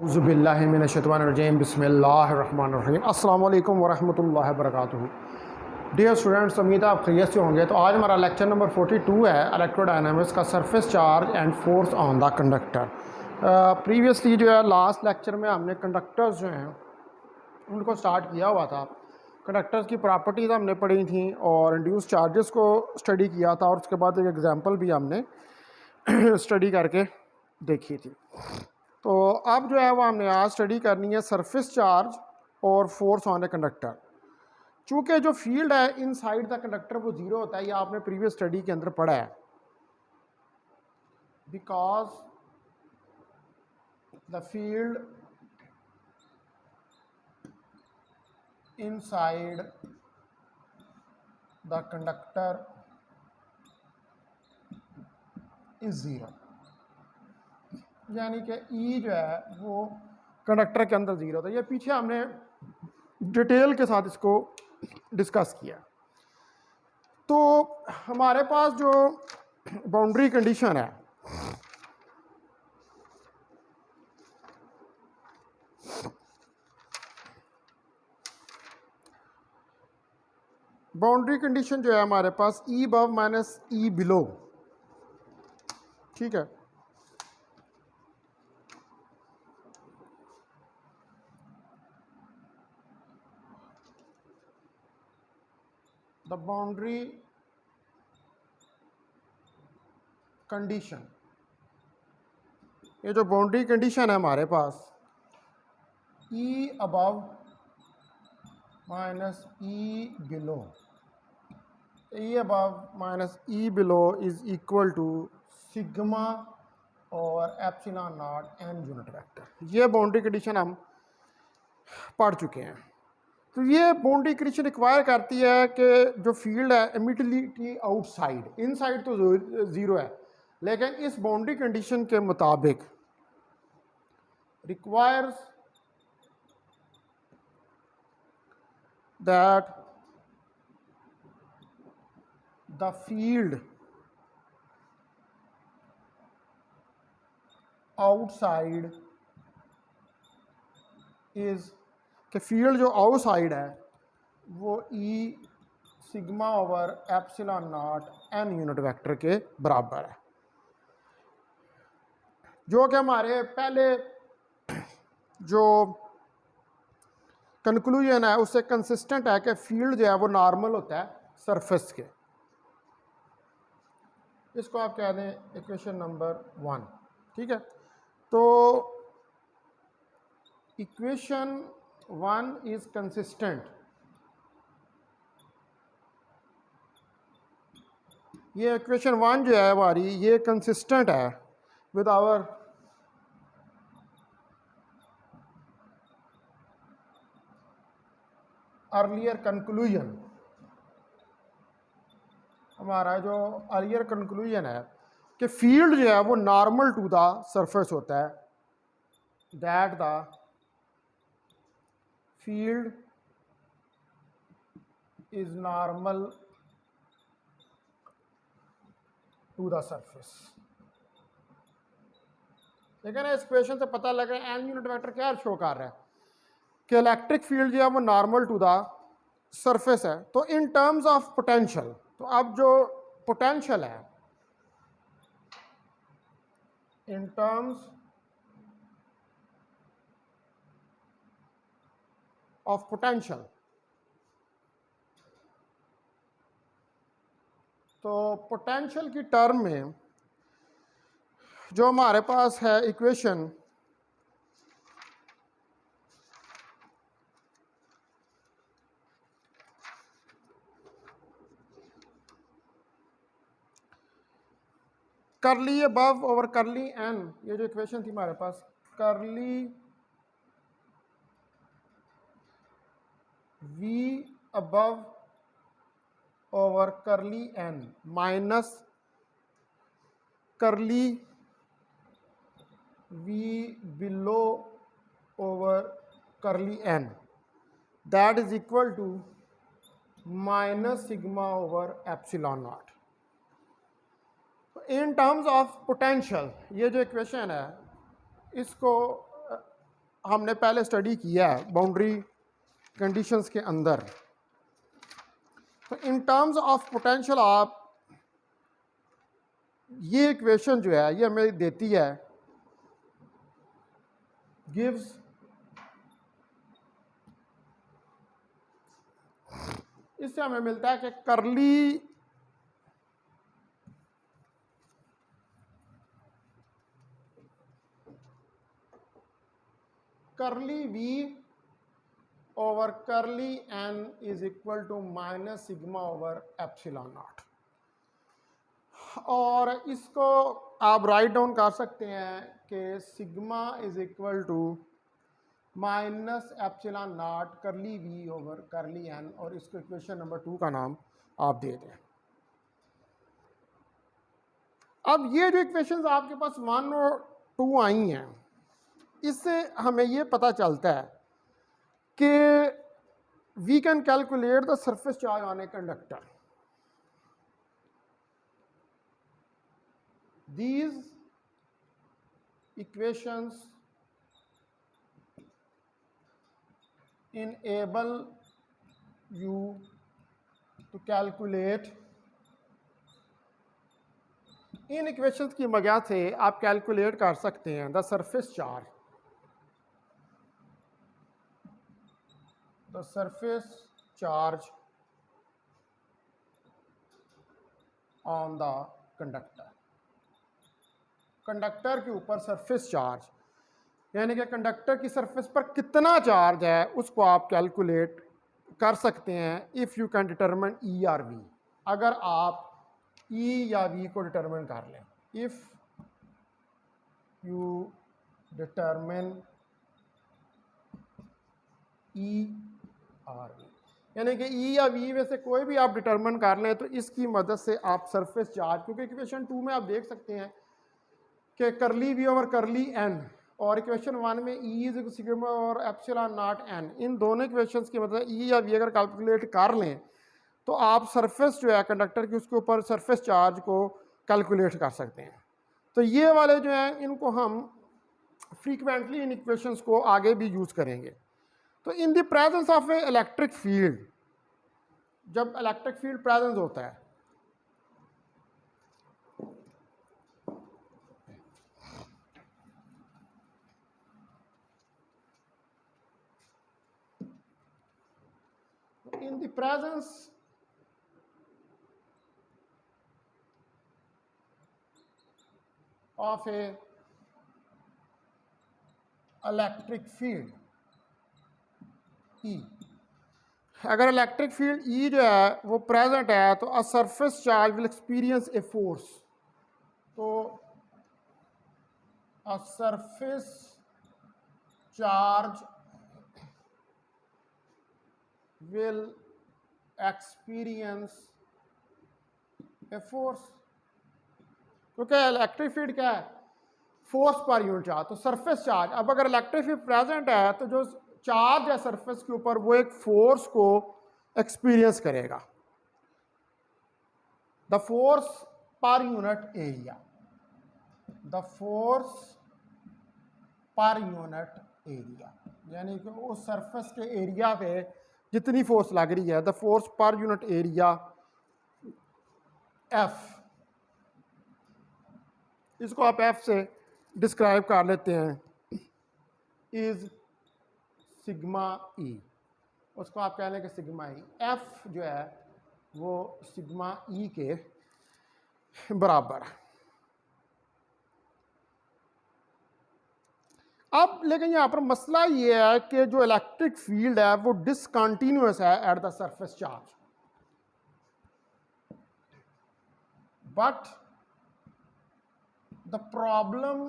औज़ुबिल्लाहिमिनश्शैतानिर्रजीम बिस्मिल्लाहिर्रहमानिर्रहीम अस्सलामु अलैकुम वरहमतुल्लाहि वबरकातुहू। डियर स्टूडेंट्स, उम्मीद है आप खैरियत से होंगे। तो आज हमारा लेक्चर नंबर 42 है इलेक्ट्रोडायनामिक्स का, surface charge and force on the conductor. Previously जो है लास्ट लेक्चर में हमने कंडक्टर्स जो हैं उनको स्टार्ट किया हुआ था। कंडक्टर्स की प्रॉपर्टीज़ हमने पढ़ी थी और इंड्यूस चार्जेस को स्टडी किया था, और उसके बाद एक एग्जांपल भी हमने स्टडी करके देखी थी। तो अब जो है वो हमने आज स्टडी करनी है सरफेस चार्ज और फोर्स ऑन ए कंडक्टर। चूँकि जो फील्ड है इनसाइड द कंडक्टर वो ज़ीरो होता है, ये आपने प्रीवियस स्टडी के अंदर पढ़ा है। Because the field inside the conductor is zero, यानी कि ई जो है वो कंडक्टर के अंदर ज़ीरो होता है। ये पीछे हमने डिटेल के साथ इसको डिस्कस किया। तो हमारे पास जो बाउंड्री कंडीशन है, बाउंड्री कंडीशन जो है हमारे पास E above minus E below, ठीक है। द बाउंड्री कंडीशन, ये जो बाउंड्री कंडीशन है हमारे पास E above minus E below, E above minus E below is equal to sigma और epsilon naught n unit vector. ये बाउंड्री कंडीशन हम पढ़ चुके हैं। तो ये बाउंड्री कंडीशन रिक्वायर करती है कि जो फील्ड है इमीडिएटली आउटसाइड, इनसाइड तो ज़ीरो है, लेकिन इस बाउंड्री कंडीशन के मुताबिक requires that the field outside is, कि फील्ड जो आउटसाइड है वो ई sigma over epsilon naught n unit vector के बराबर है, जो कि हमारे पहले जो कंक्लूजन है उससे कंसिस्टेंट है कि फील्ड जो है वो नॉर्मल होता है सरफेस के। इसको आप कह दें इक्वेशन नंबर 1, ठीक है। तो इक्वेशन 1 इज कंसिस्टेंट, ये इक्वेशन 1 जो है हमारी ये कंसिस्टेंट है विद आवर अर्लियर कंक्लूजन। हमारा जो अर्लियर कंक्लूजन है कि फील्ड जो है वो नॉर्मल टू द सरफेस होता है, that the field is normal to the surface. लेकिन इस इक्वेशन से पता लगा एन यूनिट वेक्टर क्या शो कर रहा है कि इलेक्ट्रिक फील्ड जो है वो नॉर्मल टू द सरफेस है। तो इन टर्म्स ऑफ पोटेंशियल, तो अब जो पोटेंशियल है इन टर्म्स ऑफ पोटेंशियल, तो पोटेंशियल की टर्म में जो हमारे पास है इक्वेशन करली अबव ओवर करली एन, ये जो इक्वेशन थी हमारे पास curly V above over curly N minus curly V below over curly N, that is equal to minus sigma over epsilon naught. In terms of potential ये जो equation है इसको हमने पहले स्टडी किया है बाउंड्री कंडीशंस के अंदर। तो इन टर्म्स ऑफ पोटेंशियल आप ये इक्वेशन जो है ये हमें देती है, गिव्स इससे हमें मिलता है कि curly V over curly N is equal to minus sigma over epsilon naught. और इसको आप राइट डाउन कर सकते हैं कि sigma is equal to minus epsilon naught curly V over curly N, और इसको इक्वेशन नंबर 2 का नाम आप दे दें। अब ये जो इक्वेशंस आपके पास 1 और 2 आई हैं, इससे हमें ये पता चलता है कि we can calculate the surface charge on a conductor. These equations enable you to calculate, इन इक्वेशंस की मदद से आप कैलकुलेट कर सकते हैं the surface charge on the conductor. Conductor के ऊपर सरफेस चार्ज, यानी कि कंडक्टर की सरफेस पर कितना चार्ज है उसको आप कैलकुलेट कर सकते हैं इफ़ यू कैन डिटरमिन ई और वी। अगर आप ई या वी को डिटरमिन कर लें, इफ़ यू डिटरमिन ई और वी, यानी कि ई या वी में से कोई भी आप डिटरमिन कर लें तो इसकी मदद से आप सरफेस चार्ज, क्योंकि इक्वेशन 2 में आप देख सकते हैं कि curly V over curly N, और इक्वेशन 1 में ई इज सिग्मा और एप्सिलॉन नॉट एन, इन दोनों इक्वेशंस की मतलब ई या वी अगर कैलकुलेट कर लें तो आप सरफेस जो है कंडक्टर की उसके ऊपर सरफेस चार्ज को कैलकुलेट कर सकते हैं। तो ये वाले जो हैं इनको हम फ्रीक्वेंटली इन इक्वेशंस को आगे भी यूज़ करेंगे। तो in the presence of A electric field, जब इलेक्ट्रिक फील्ड प्रेजेंस होता है in the presence of a electric field E, अगर इलेक्ट्रिक फील्ड E जो है वो प्रेजेंट है तो a surface charge will experience a force. तो a surface charge will experience a force, क्योंकि इलेक्ट्रिक फील्ड क्या है, फोर्स पर यूनिट चार्ज। तो सरफेस चार्ज, अब अगर इलेक्ट्रिक फील्ड प्रेजेंट है तो जो चार्ज है सरफेस के ऊपर वो एक फोर्स को एक्सपीरियंस करेगा, the force per unit area, the force per unit area, यानी कि उस सरफेस के एरिया पे जितनी फोर्स लग रही है, the force per unit area F, इसको आप एफ से डिस्क्राइब कर लेते हैं, इज सिग्मा ई, उसको आप कह लें कि सिग्मा ई। एफ जो है वो सिग्मा ई के बराबर है। अब लेकिन यहाँ पर मसला ये है कि जो इलेक्ट्रिक फील्ड है वो डिसकंटिन्यूअस है at the surface charge, but the problem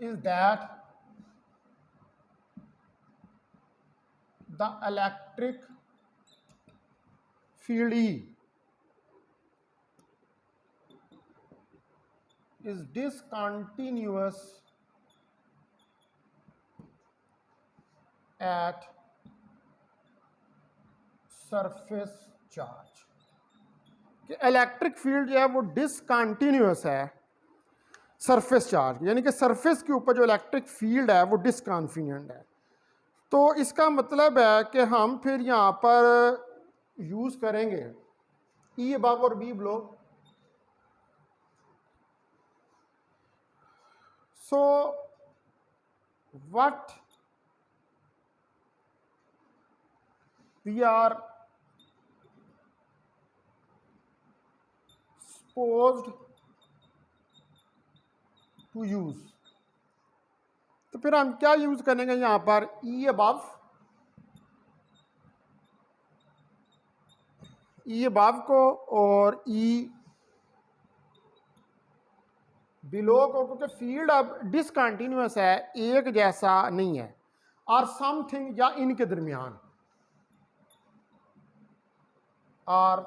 is that the electric field E is discontinuous at surface charge। कि इलेक्ट्रिक फील्ड जो है वो डिसकंटिन्यूअस है सरफेस चार्ज, यानी कि सरफेस के ऊपर जो इलेक्ट्रिक फील्ड है वो डिसकॉन्फिनेंट है। तो इसका मतलब है कि हम फिर यहाँ पर यूज़ करेंगे ई अबव और B below. So what we are supposed to use, तो फिर हम क्या यूज करेंगे यहां पर ई अबव, ई अबव को और ई बिलो को, क्योंकि फील्ड अब डिसकंटिन्यूअस है, एक जैसा नहीं है, और समथिंग या इनके दरमियान, और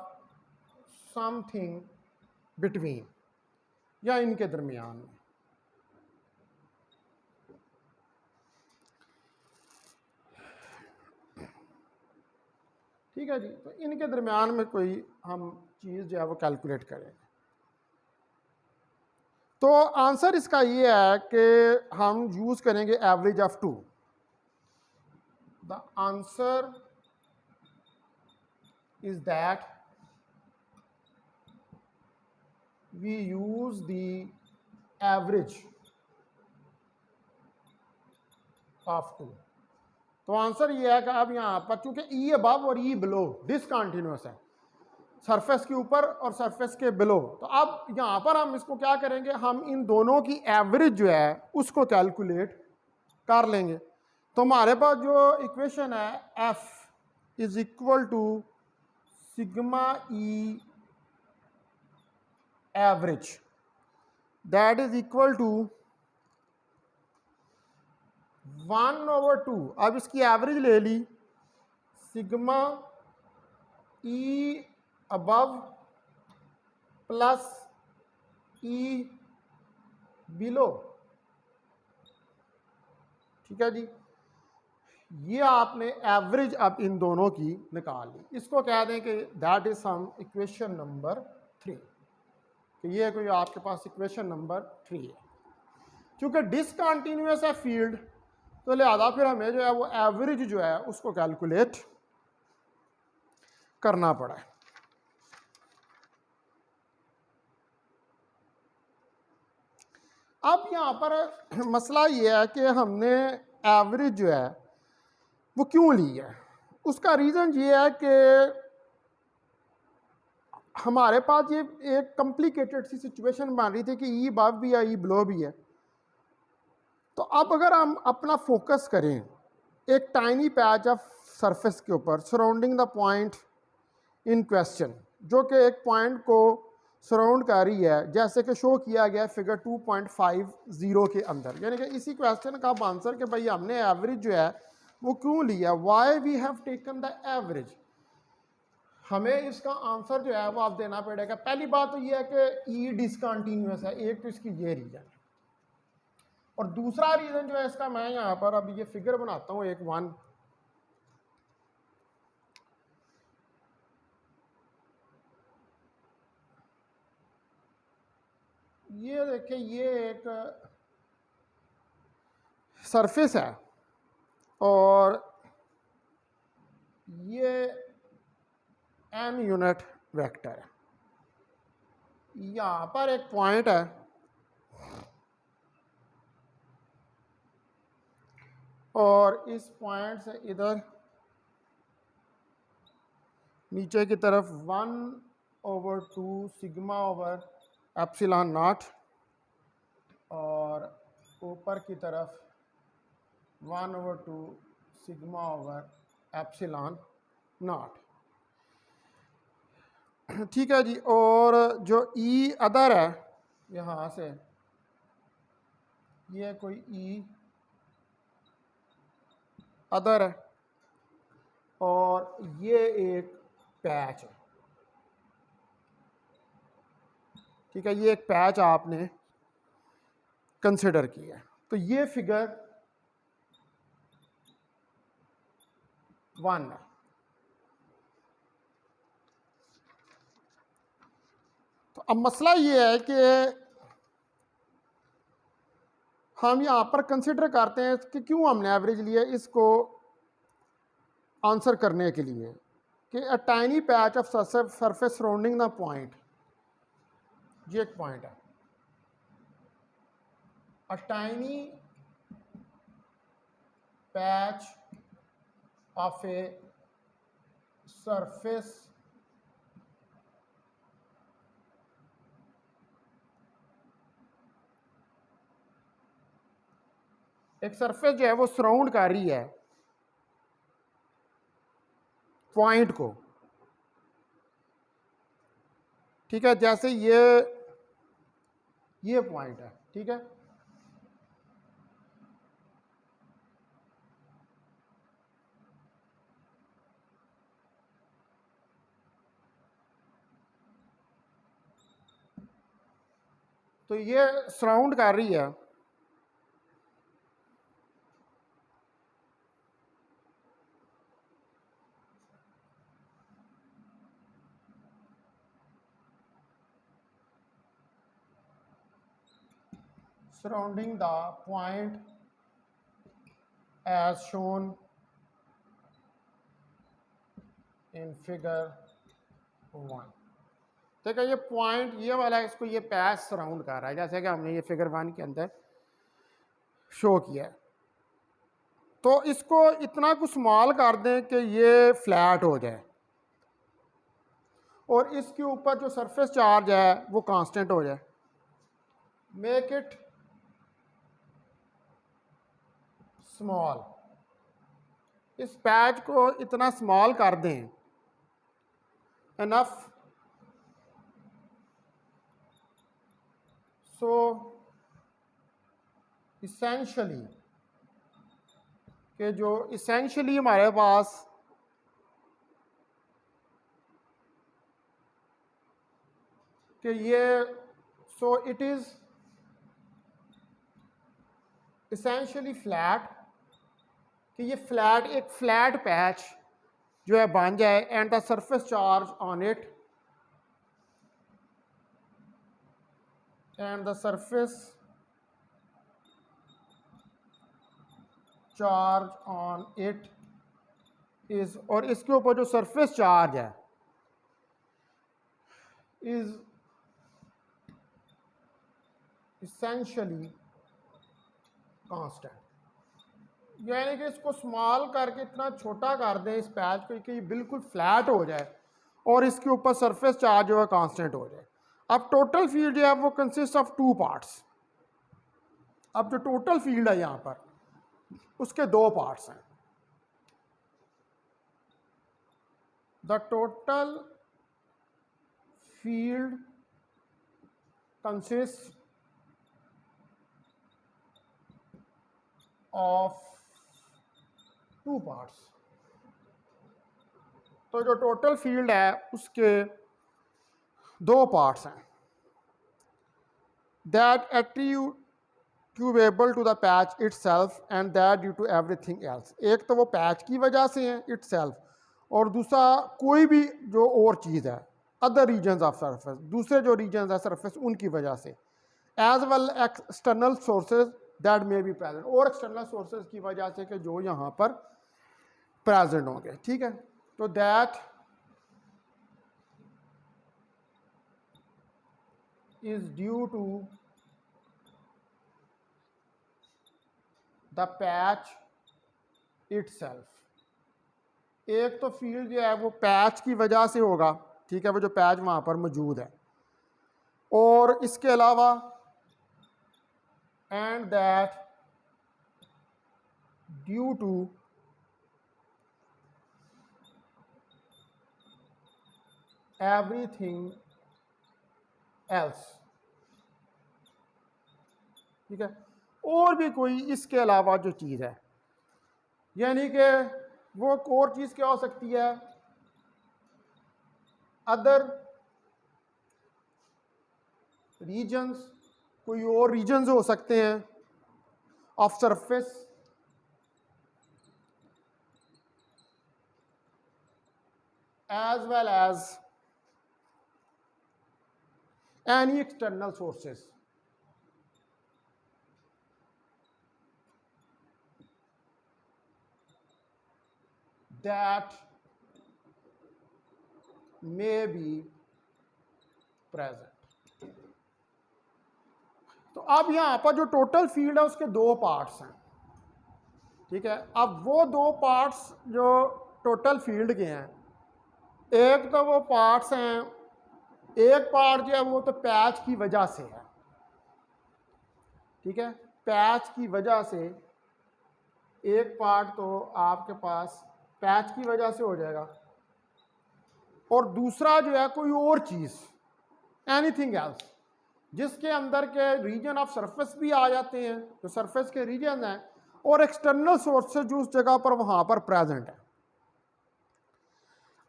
समथिंग बिटवीन या इनके दरमियान में। ठीक है जी, तो इनके दरमियान में कोई हम चीज़ जो है वो कैलकुलेट करेंगे। तो आंसर इसका ये है कि हम यूज करेंगे average of two. The answer is that we use the average of two. तो आंसर ये है कि अब यहाँ पर चूंकि ई अबव और ई बिलो डिसकंटिन्यूअस है, सरफेस के ऊपर और सरफेस के बिलो, तो अब यहाँ पर हम इसको क्या करेंगे, हम इन दोनों की एवरेज जो है उसको कैलकुलेट कर लेंगे। तो हमारे पास जो इक्वेशन है F is equal to sigma E average, that is equal to 1/2। अब इसकी एवरेज ले ली, sigma E above plus E below. ठीक है जी, ये आपने एवरेज अब इन दोनों की निकाल ली। इसको कह दें कि दैट इज हम इक्वेशन नंबर 3, कि ये कोई आपके पास इक्वेशन नंबर 3 है। क्योंकि डिसकंटिन्यूअस है फील्ड, तो लिहाजा फिर हमें जो है वो एवरेज जो है उसको कैलकुलेट करना पड़ा है। अब यहाँ पर मसला ये है कि हमने एवरेज जो है वो क्यों ली है। उसका रीज़न ये है कि हमारे पास ये एक कॉम्प्लिकेटेड सी सिचुएशन बन रही थी कि ई अबव भी है, ई बिलो भी है। तो अब अगर हम अपना फोकस करें एक टाइनी पैच ऑफ सरफेस के ऊपर surrounding the point in question, जो कि एक पॉइंट को सराउंड कर रही है, जैसे कि शो किया गया फिगर 2.50 के अंदर, यानी कि इसी क्वेश्चन का आंसर कि भाई हमने एवरेज जो है वो क्यों लिया, why we have taken the average, हमें इसका आंसर जो है वो आप देना पड़ेगा। पहली बात तो ये है कि ई डिसकंटिन्यूअस है, एक तो इसकी ये रीजन है, और दूसरा रीजन जो है इसका, मैं यहाँ पर अभी ये फिगर बनाता हूँ एक 1, ये देखिए ये एक सरफेस है और ये एन यूनिट वेक्टर है, यहाँ पर एक पॉइंट है और इस पॉइंट से इधर नीचे की तरफ 1/2 सिग्मा ओवर एप्सिलॉन नॉट, और ऊपर की तरफ 1/2 सिग्मा ओवर एप्सिलॉन नॉट। ठीक है जी, और जो ई अदर है यहाँ से, ये कोई ई अदर है और ये एक पैच है। ठीक है, ये एक पैच आपने कंसिडर किया। तो ये फिगर 1 है। तो अब मसला ये है कि हम यहाँ पर कंसिडर करते हैं कि क्यों हमने एवरेज लिया इसको आंसर करने के लिए कि a tiny patch of surface surrounding the point, ये एक पॉइंट है, a tiny patch of a surface एक सरफेस जो है वो सराउंड कर रही है पॉइंट को, ठीक है, जैसे ये पॉइंट है, ठीक है, तो ये सराउंड कर रही है surrounding the point as shown in figure 1। ठीक है, ये पॉइंट ये वाला है, इसको ये पैच सराउंड कर रहा है जैसे कि हमने ये फिगर 1 के अंदर शो किया है। तो इसको इतना कुछ स्मॉल कर दें कि ये फ्लैट हो जाए और इसके ऊपर जो सरफेस चार्ज है वो कांस्टेंट हो जाए। मेक इट स्मॉल, इस पैच को इतना स्मॉल कर दें इनफ सो इसेंशली कि जो इसेंशली हमारे पास कि ये so it is essentially flat, कि ये फ्लैट एक फ्लैट पैच जो है बन जाए and the surface charge on it and the surface charge on it is, और इसके ऊपर जो सरफेस चार्ज है इज इसेंशली कांस्टेंट, यानी कि इसको स्मॉल करके इतना छोटा कर दें इस पैच को कि ये बिल्कुल फ्लैट हो जाए और इसके ऊपर सरफेस चार्ज जो है कांस्टेंट हो जाए। अब टोटल फील्ड जो है वो कंसिस्ट ऑफ 2 पार्ट्स। अब जो टोटल फील्ड है यहाँ पर उसके 2 पार्ट्स हैं। The total field consist of 2 parts. तो जो टोटल फील्ड है उसके 2 पार्ट्स हैं। That attributable to the patch itself and that due to everything else. एक तो वो पैच की वजह से है इटसेल्फ, और दूसरा कोई भी जो और चीज़ है अदर रीजन्स ऑफ सरफेस, दूसरे जो रीजन्स है सरफेस उनकी वजह से, as well external sources that may be present, और एक्सटर्नल सोर्सेज की वजह से कि जो यहाँ पर प्रेजेंट होंगे, ठीक है। तो that is due to the patch itself. एक तो फील्ड जो है वो पैच की वजह से होगा, ठीक है, वो जो पैच वहाँ पर मौजूद है, और इसके अलावा and that due to everything else, ठीक है, और भी कोई इसके अलावा जो चीज़ है, यानी कि वो और चीज़ क्या हो सकती है, अदर रीजन्स, कोई और रीजन्स हो सकते हैं of surface as well as any external sources. that may be present। तो अब यहां पर जो टोटल फील्ड है उसके दो पार्ट्स हैं, ठीक है। अब वो दो पार्ट्स जो टोटल फील्ड के हैं, एक तो वो पार्ट्स हैं, एक पार्ट जो है वो तो पैच की वजह से है, ठीक है। पैच की वजह से एक पार्ट तो आपके पास पैच की वजह से हो जाएगा, और दूसरा जो है कोई और चीज़, एनीथिंग एल्स, जिसके अंदर के रीजन ऑफ सरफेस भी आ जाते हैं, जो सरफेस के रीजन हैं, और एक्सटर्नल सोर्सेज जो उस जगह पर वहां पर प्रेजेंट है।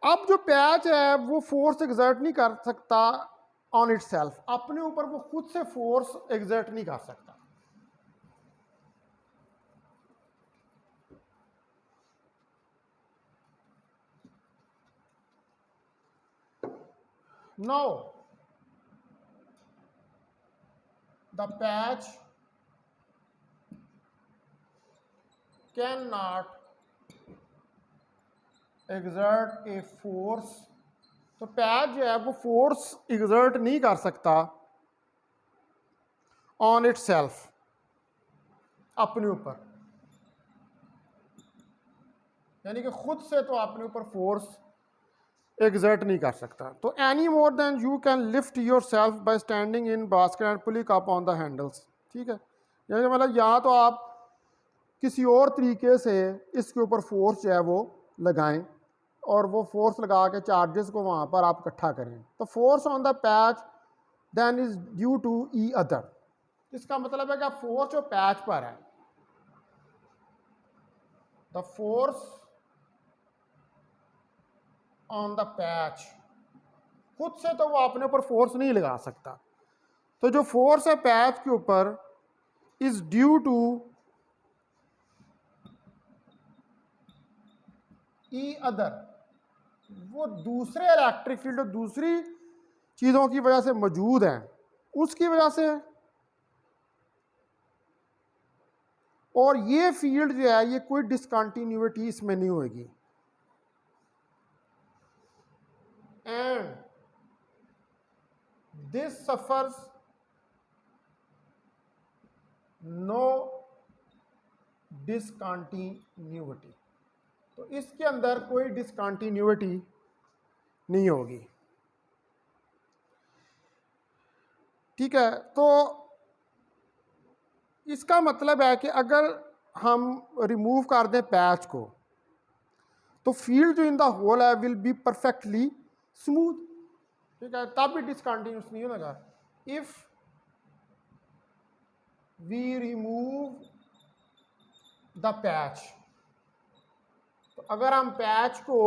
अब जो पैच है वो फोर्स एग्जर्ट नहीं कर सकता ऑन इट सेल्फ, अपने ऊपर वो खुद से फोर्स एग्जर्ट नहीं कर सकता। Now, the patch cannot exert a force, तो पैच जो है वो फोर्स एग्जर्ट नहीं कर सकता ऑन इट सेल्फ, अपने ऊपर, यानी कि खुद से तो अपने ऊपर फोर्स एग्जर्ट नहीं कर सकता। तो any more than you can lift your self bye standing in basket and pulling up on the handles, ठीक है। यानी मतलब या तो आप किसी और तरीके से इसके ऊपर फोर्स जो है वो लगाएं, और वो फोर्स लगा के चार्जेस को वहाँ पर आप इकट्ठा करें। तो force on the patch then is due to E other, इसका मतलब है कि फोर्स जो पैच पर है, the force on the patch, खुद से तो वो अपने ऊपर फोर्स नहीं लगा सकता। तो जो फोर्स है पैच के ऊपर is due to E other, वो दूसरे इलेक्ट्रिक फील्ड, दूसरी चीज़ों की वजह से मौजूद हैं, उसकी वजह से। और ये फील्ड जो है ये कोई डिसकंटिन्यूटी इसमें नहीं होगी, and this suffers no discontinuity, तो इसके अंदर कोई डिसकंटिन्यूटी नहीं होगी, ठीक है। तो इसका मतलब है कि अगर हम रिमूव कर दें पैच को, तो फील्ड जो इन द होल है विल बी परफेक्टली स्मूथ, ठीक है, तब भी डिसकंटिन्यूस नहीं होगा। If we remove the patch, तो अगर हम पैच को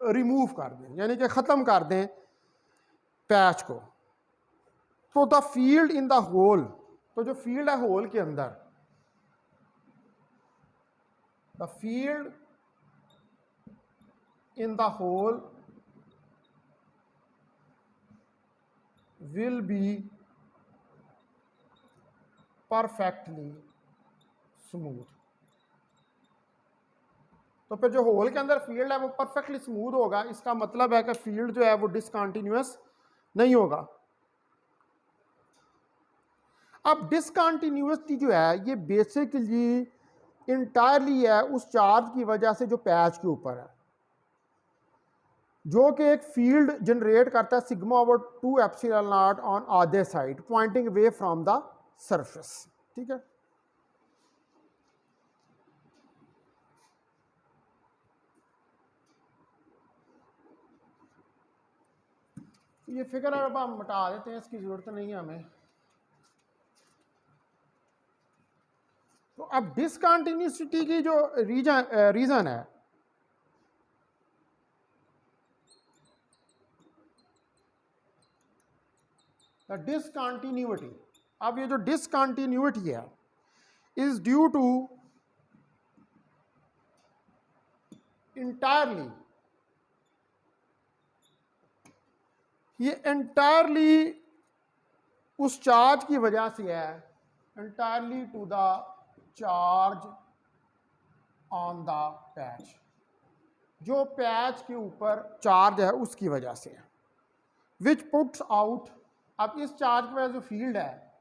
रिमूव कर दें, यानी कि ख़त्म कर दें पैच को, तो the field in the hole, तो जो फील्ड है होल के अंदर, the field in the hole will be perfectly smooth. तो फिर जो होल के अंदर फील्ड है वो परफेक्टली स्मूथ होगा, इसका मतलब है कि फील्ड जो है वो डिसकंटिन्यूअस नहीं होगा। अब डिसकंटिन्यूटी जो है ये बेसिकली इंटायरली है उस चार्ज की वजह से जो पैच के ऊपर है, जो कि एक फील्ड जनरेट करता है sigma over 2 epsilon naught on आधे side pointing away from the surface, ठीक है। ये फिगर अब हम मिटा देते हैं, इसकी जरूरत नहीं है हमें। तो अब डिसकंटिन्यूटी की जो रीजन है, डिसकंटिन्यूटी, अब ये जो डिसकंटिन्यूटी है इज ड्यू टू इंटायरली, ये इंटायरली उस चार्ज की वजह से है, entirely to the charge on the patch, जो पैच के ऊपर चार्ज है उसकी वजह से है। विच पुट्स आउट, अब इस चार्ज की वजह से फील्ड है,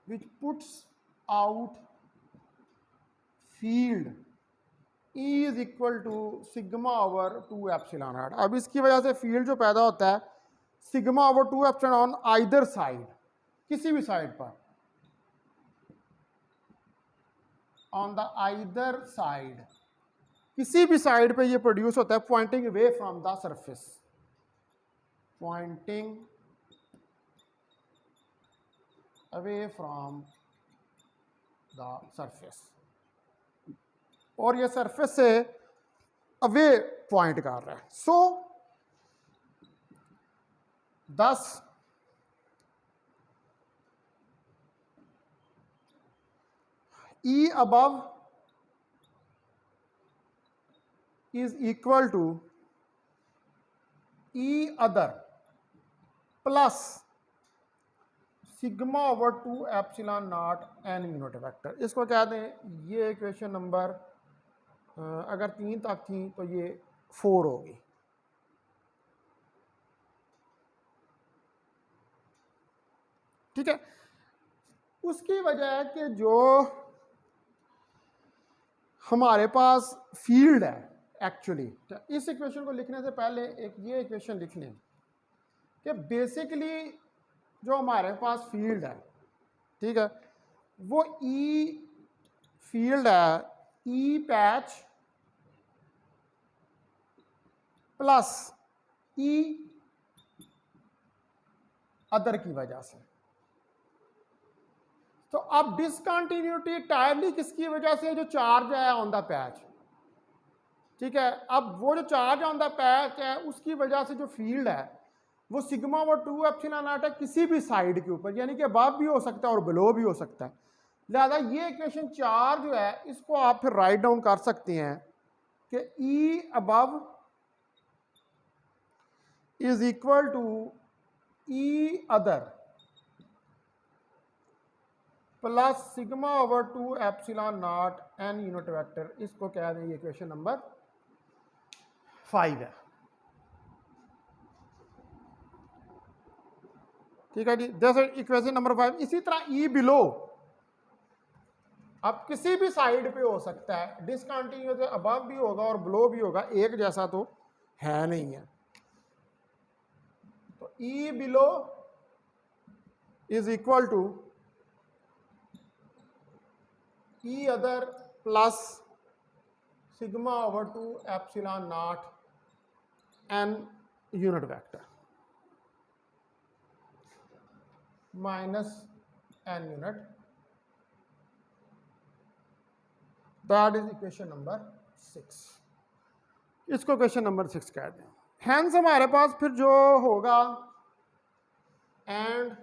which puts out field E is equal to sigma over 2 epsilon naught. अब इसकी वजह से फील्ड जो पैदा होता है sigma over 2 epsilon on either side, किसी भी साइड पर, ऑन द आइदर साइड, किसी भी साइड पे ये प्रोड्यूस होता है pointing away from the surface, pointing away from the surface, और ये सरफेस से अवे पॉइंट कर रहा है। So thus E above is equal to E other plus sigma over 2 epsilon naught n unit vector. इसको क्या दें, ये इक्वेशन नंबर अगर 3 तक थी तो ये 4 होगी। ठीक है, उसकी वजह है कि जो हमारे पास फील्ड है एक्चुअली, इस इक्वेशन को लिखने से पहले एक ये इक्वेशन लिख लें कि बेसिकली जो हमारे पास फील्ड है, ठीक है, वो ई फील्ड है ई पैच प्लस ई अदर की वजह से। तो अब डिसकंटिन्यूटी टायरली किसकी वजह से, जो चार्ज है ऑन द पैच। ठीक है, अब वो जो चार्ज ऑन द पैच है उसकी वजह से जो फील्ड है वो सिग्मा ओवर 2 एप्सिलॉन नॉट है किसी भी साइड के ऊपर, यानी कि अबव भी हो सकता है और बिलो भी हो सकता है। लिहाजा ये इक्वेशन 4 जो है इसको आप फिर राइट डाउन कर सकते हैं कि E above is equal to E other plus sigma over 2 epsilon naught n unit vector. इसको कह दें ये इक्वेशन नंबर 5 है। ठीक है जी, जैसे इक्वेशन नंबर 5। इसी तरह ई बिलो अब किसी भी साइड पे हो सकता है, डिसकंटिन्यूअस अबव भी होगा और बिलो भी होगा, एक जैसा तो है नहीं है। तो E below is equal to E other plus sigma over 2 epsilon naught n unit vector minus n unit, that is equation number 6। इसको क्वेश्चन नंबर 6 कह दें। हैंस हमारे पास फिर जो होगा एंड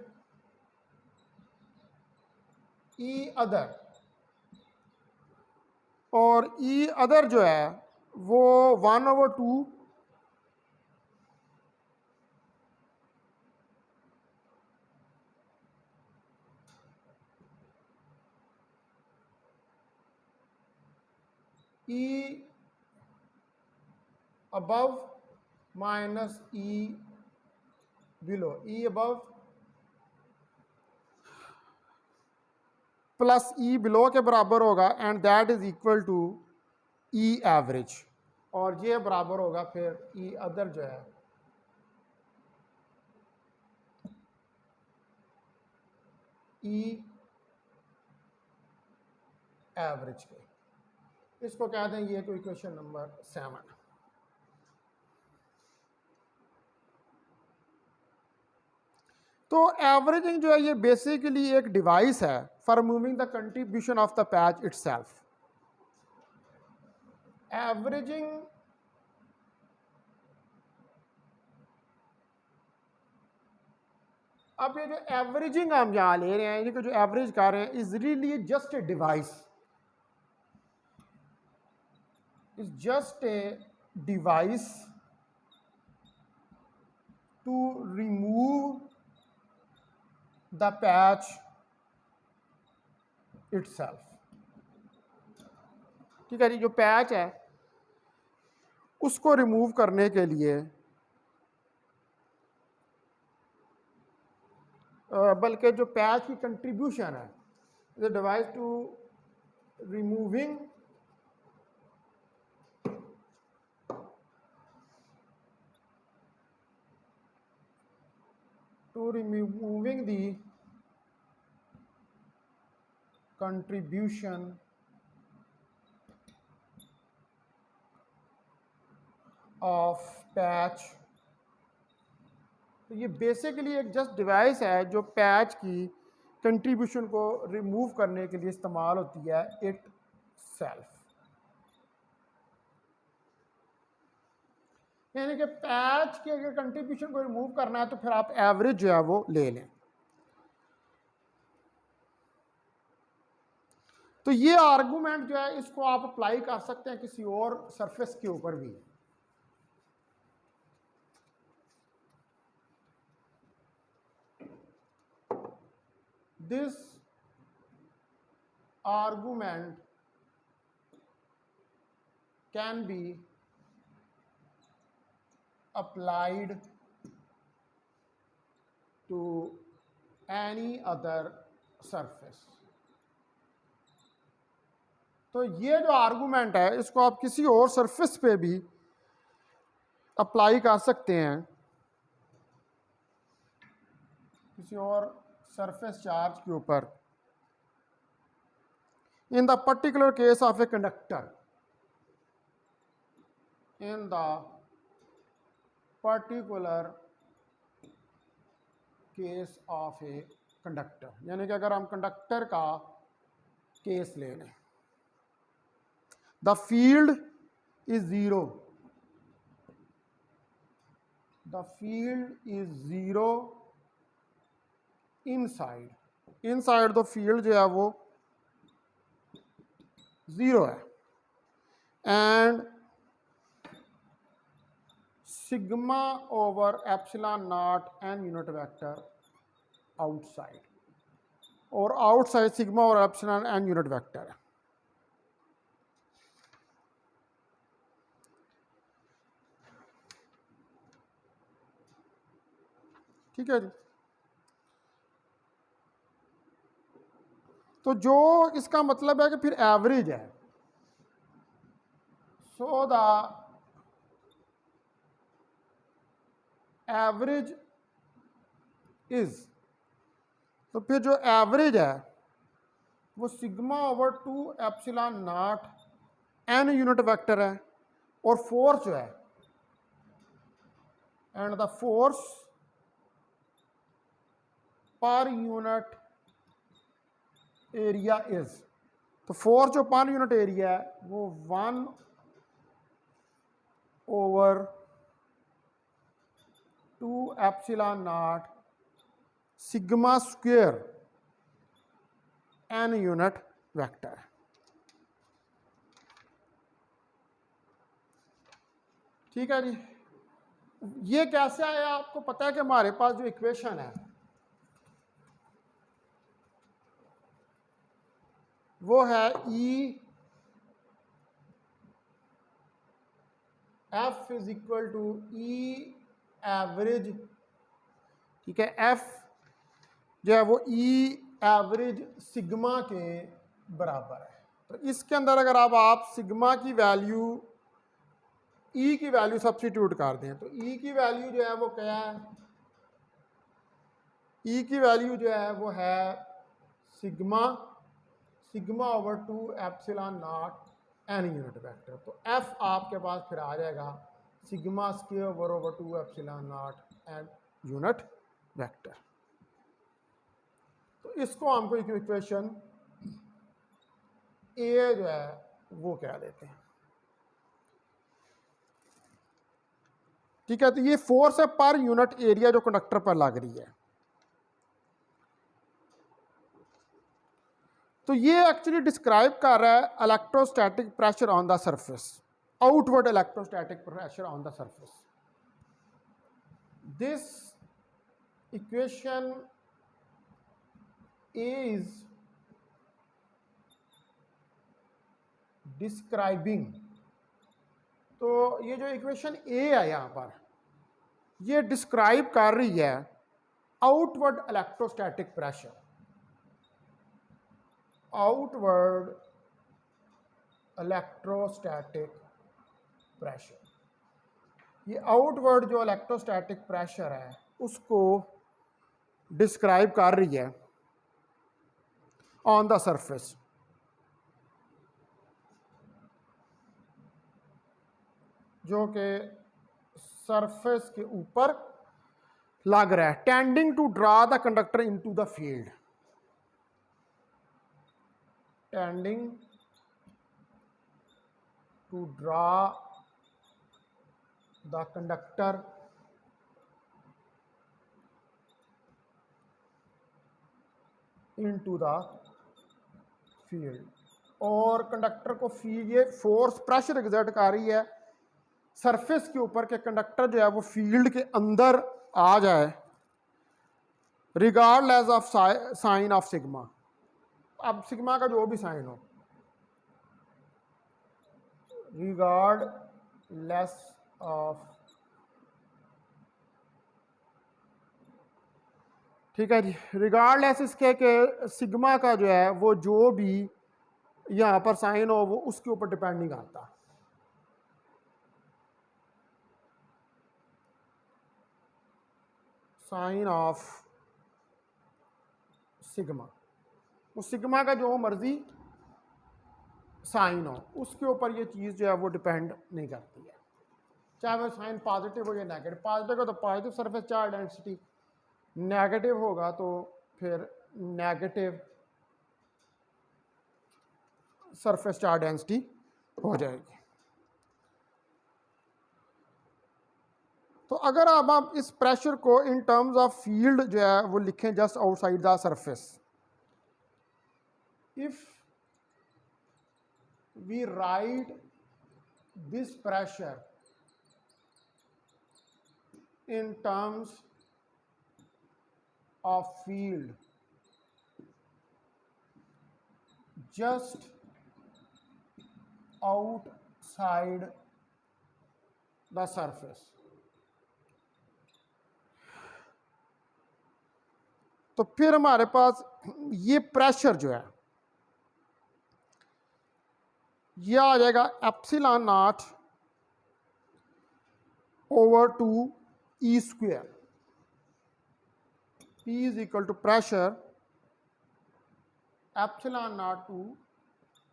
ई अदर, और ई अदर जो है वो 1/2 E above minus E below, E above plus E below के बराबर होगा and that is equal to E average, और ये बराबर होगा फिर ई अदर जो है ई एवरेज के। इसको कह दें ये कोई इक्वेशन नंबर 7। तो एवरेजिंग जो है ये बेसिकली एक डिवाइस है for removing the contribution of the patch itself. Averaging अब ये जो एवरेजिंग हम यहां ले रहे हैं, ये जो एवरेज कर रहे हैं is really just a device, is just a device to remove the patch itself. ठीक है जी, जो पैच है उसको रिमूव करने के लिए बल्कि जो पैच की कंट्रीब्यूशन है, the device to removing the contribution of patch। तो ये बेसिकली एक जस्ट डिवाइस है जो पैच की कंट्रीब्यूशन को रिमूव करने के लिए इस्तेमाल होती है इट सेल्फ। यानी कि पैच के अगर कंट्रीब्यूशन को रिमूव करना है तो फिर आप एवरेज जो है वो ले लें। तो ये आर्गूमेंट जो है इसको आप अप्लाई कर सकते हैं किसी और सरफेस के ऊपर भी। This argument can be applied to any other surface। तो ये जो आर्गूमेंट है इसको आप किसी और सरफेस पे भी अप्लाई कर सकते हैं, किसी और सरफेस चार्ज के ऊपर। In the particular case of a conductor, in the particular case of a conductor, यानी कि अगर हम कंडक्टर का केस ले लें, the field is zero, the field is zero inside, inside the field जो है वो ज़ीरो है, and sigma over epsilon naught n unit vector outside, और आउटसाइड सिग्मा और एप्सिलॉन एन यूनिट वेक्टर है। ठीक है जी। तो जो इसका मतलब है कि फिर एवरेज है, सो द एवरेज इज, तो फिर जो एवरेज है वो sigma over 2 epsilon naught n unit vector है, और फोर्स जो है, and the force per unit area is, तो फोर्स जो पर यूनिट एरिया है वो 1 over 2 epsilon naught sigma square n unit vector है। ठीक है जी। ये कैसे आया आपको पता है कि हमारे पास जो इक्वेशन है वो है E F is equal to E average. ठीक है, एफ जो है वो ई एवरेज सिग्मा के बराबर है। तो इसके अंदर अगर आप सिग्मा की वैल्यू, ई की वैल्यू सब्स्टिट्यूट कर दें तो ई की वैल्यू जो है वो क्या है, ई की वैल्यू जो है वो है sigma, sigma over 2 epsilon naught n unit vector. तो एफ आपके पास फिर आ जाएगा sigma square over 2 epsilon naught n unit vector. तो इसको हमको इक्वेशन ए जो है वो कह देते हैं। ठीक है, तो ये फोर्स है पर यूनिट एरिया जो कंडक्टर पर लग रही है। तो ये एक्चुअली डिस्क्राइब कर रहा है electrostatic pressure on the surface, outward electrostatic pressure on the surface. This equation is describing तो ये जो इक्वेशन ए है यहाँ पर, ये डिस्क्राइब कर रही है outward electrostatic pressure, outward electrostatic pressure. ये आउटवर्ड जो इलेक्ट्रोस्टैटिक प्रेशर है उसको डिस्क्राइब कर रही है ऑन द सरफेस, जो कि सरफेस के ऊपर लग रहा है, tending to draw the conductor into the field, tending to draw the conductor into the field. और कंडक्टर को फील्ड, ये फोर्स प्रेशर एग्जर्ट कर रही है सरफेस के ऊपर के कंडक्टर जो है वो फील्ड के अंदर आ जाए, regardless of sine of sigma. अब सिग्मा का जो भी साइन हो, रिगार्डलेस ऑफ, ठीक है जी, रिगार्डलेस इसके के सिग्मा का जो है वो जो भी यहाँ पर साइन हो वो उसके ऊपर डिपेंड नहीं करता। साइन ऑफ सिग्मा, उस सिग्मा का जो मर्जी साइन हो उसके ऊपर ये चीज़ जो है वो डिपेंड नहीं करती है, चाहे वो साइन पॉजिटिव हो या नेगेटिव। पॉजिटिव हो तो positive surface charge density, negative होगा तो फिर नेगेटिव सरफेस चार्ज डेंसिटी हो जाएगी। तो अगर अब आप इस प्रेशर को इन टर्म्स ऑफ फील्ड जो है वो लिखें just outside the surface, if we write this pressure in terms of field just outside the surface, तो फिर हमारे पास ये प्रेशर जो है ये आ जाएगा epsilon naught over 2 E square, P is equal to pressure epsilon naught two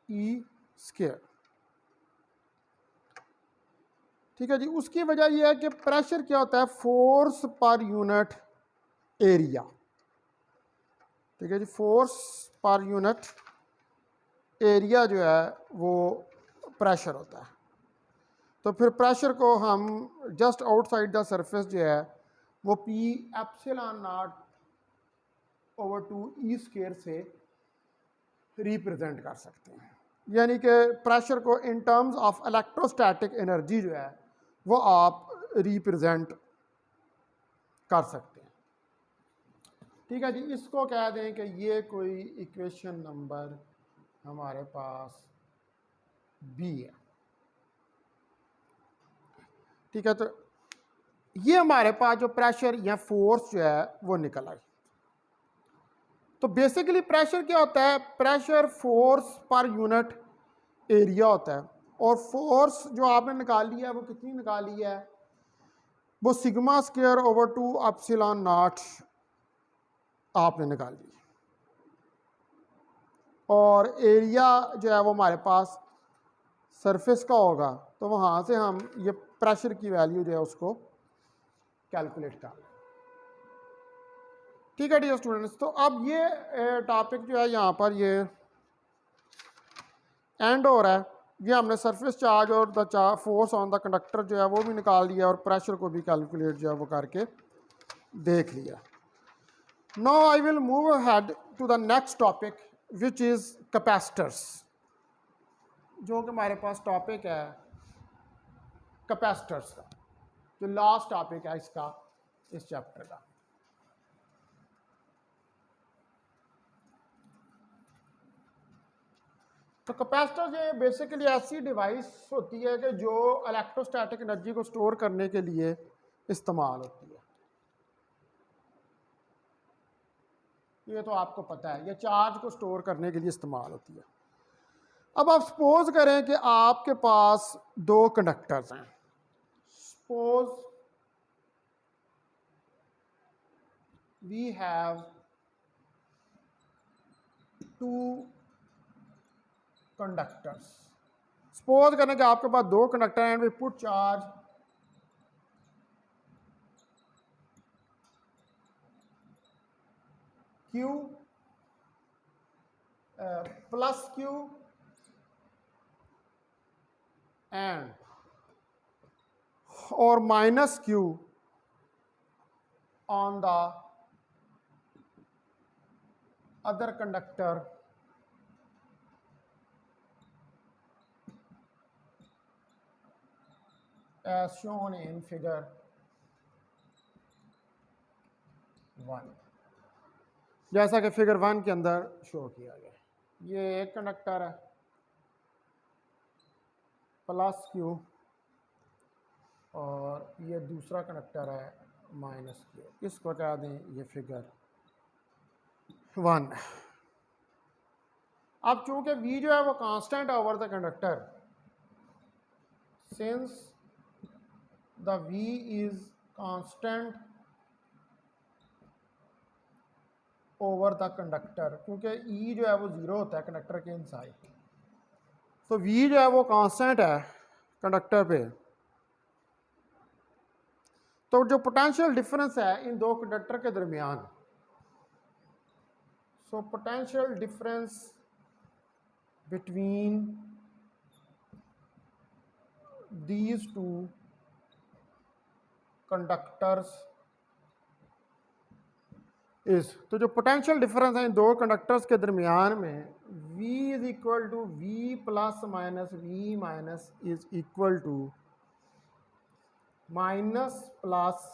E square. ठीक है जी, उसकी वजह यह है कि प्रेशर क्या होता है, फोर्स पर यूनिट एरिया। ठीक है जी, फोर्स पर यूनिट एरिया जो है वो प्रेशर होता है। तो फिर प्रेशर को हम जस्ट आउटसाइड द सरफेस जो है वो P epsilon naught over 2 E square से रिप्रेजेंट कर सकते हैं, यानी कि प्रेशर को इन टर्म्स ऑफ इलेक्ट्रोस्टैटिक एनर्जी जो है वो आप रिप्रेजेंट कर सकते हैं। ठीक है जी, इसको कह दें कि ये कोई इक्वेशन नंबर हमारे पास बी है। ठीक है, तो ये हमारे पास जो प्रेशर या फोर्स जो है वो निकल आई। तो बेसिकली प्रेशर क्या होता है, pressure force per unit area होता है, और फोर्स जो आपने निकाली है वो कितनी निकाली है, वो sigma square over 2 epsilon not आपने निकाल ली, और एरिया जो है वो हमारे पास सरफेस का होगा, तो वहाँ से हम ये प्रेशर की वैल्यू जो है उसको कैलकुलेट कर लें। ठीक है डियर स्टूडेंट्स, तो अब ये टॉपिक जो है यहाँ पर ये एंड हो रहा है। ये हमने सरफेस चार्ज और the force on the conductor जो है वो भी निकाल लिया, और प्रेशर को भी कैलकुलेट जो है वो करके देख लिया। Now I will move ahead to the next topic which is capacitors, जो कि हमारे पास टॉपिक है कैपेसिटर्स का, जो लास्ट टॉपिक है इसका, इस चैप्टर का। तो कैपेसिटर ये बेसिकली ऐसी डिवाइस होती है कि जो इलेक्ट्रोस्टैटिक एनर्जी को स्टोर करने के लिए इस्तेमाल होती है। ये तो आपको पता है, ये चार्ज को स्टोर करने के लिए इस्तेमाल होती है। अब आप सपोज करें कि आपके पास दो कंडक्टर्स हैं। Suppose we have two conductors. Suppose करें कि आपके पास दो कंडक्टर हैं and we put charge Q plus Q and or minus Q on the other conductor as shown in figure 1, जैसा कि फिगर 1 के अंदर शो किया गया। ये एक कंडक्टर है प्लस Q और ये दूसरा कंडक्टर है माइनस Q। इसको क्या दें, ये फिगर 1। अब चूंकि V जो है वो constant over the conductor, since the V is constant over the conductor, क्योंकि E जो है वो ज़ीरो होता है कंडक्टर के इनसाइड, तो V जो है वो कांस्टेंट है कंडक्टर पे। तो जो पोटेंशियल डिफरेंस है इन दो कंडक्टर के दरमियान, so potential difference between these two conductors is, तो जो पोटेंशियल डिफरेंस है इन दो कंडक्टर्स के दरमियान में, V is equal to V plus minus V minus is equal to minus plus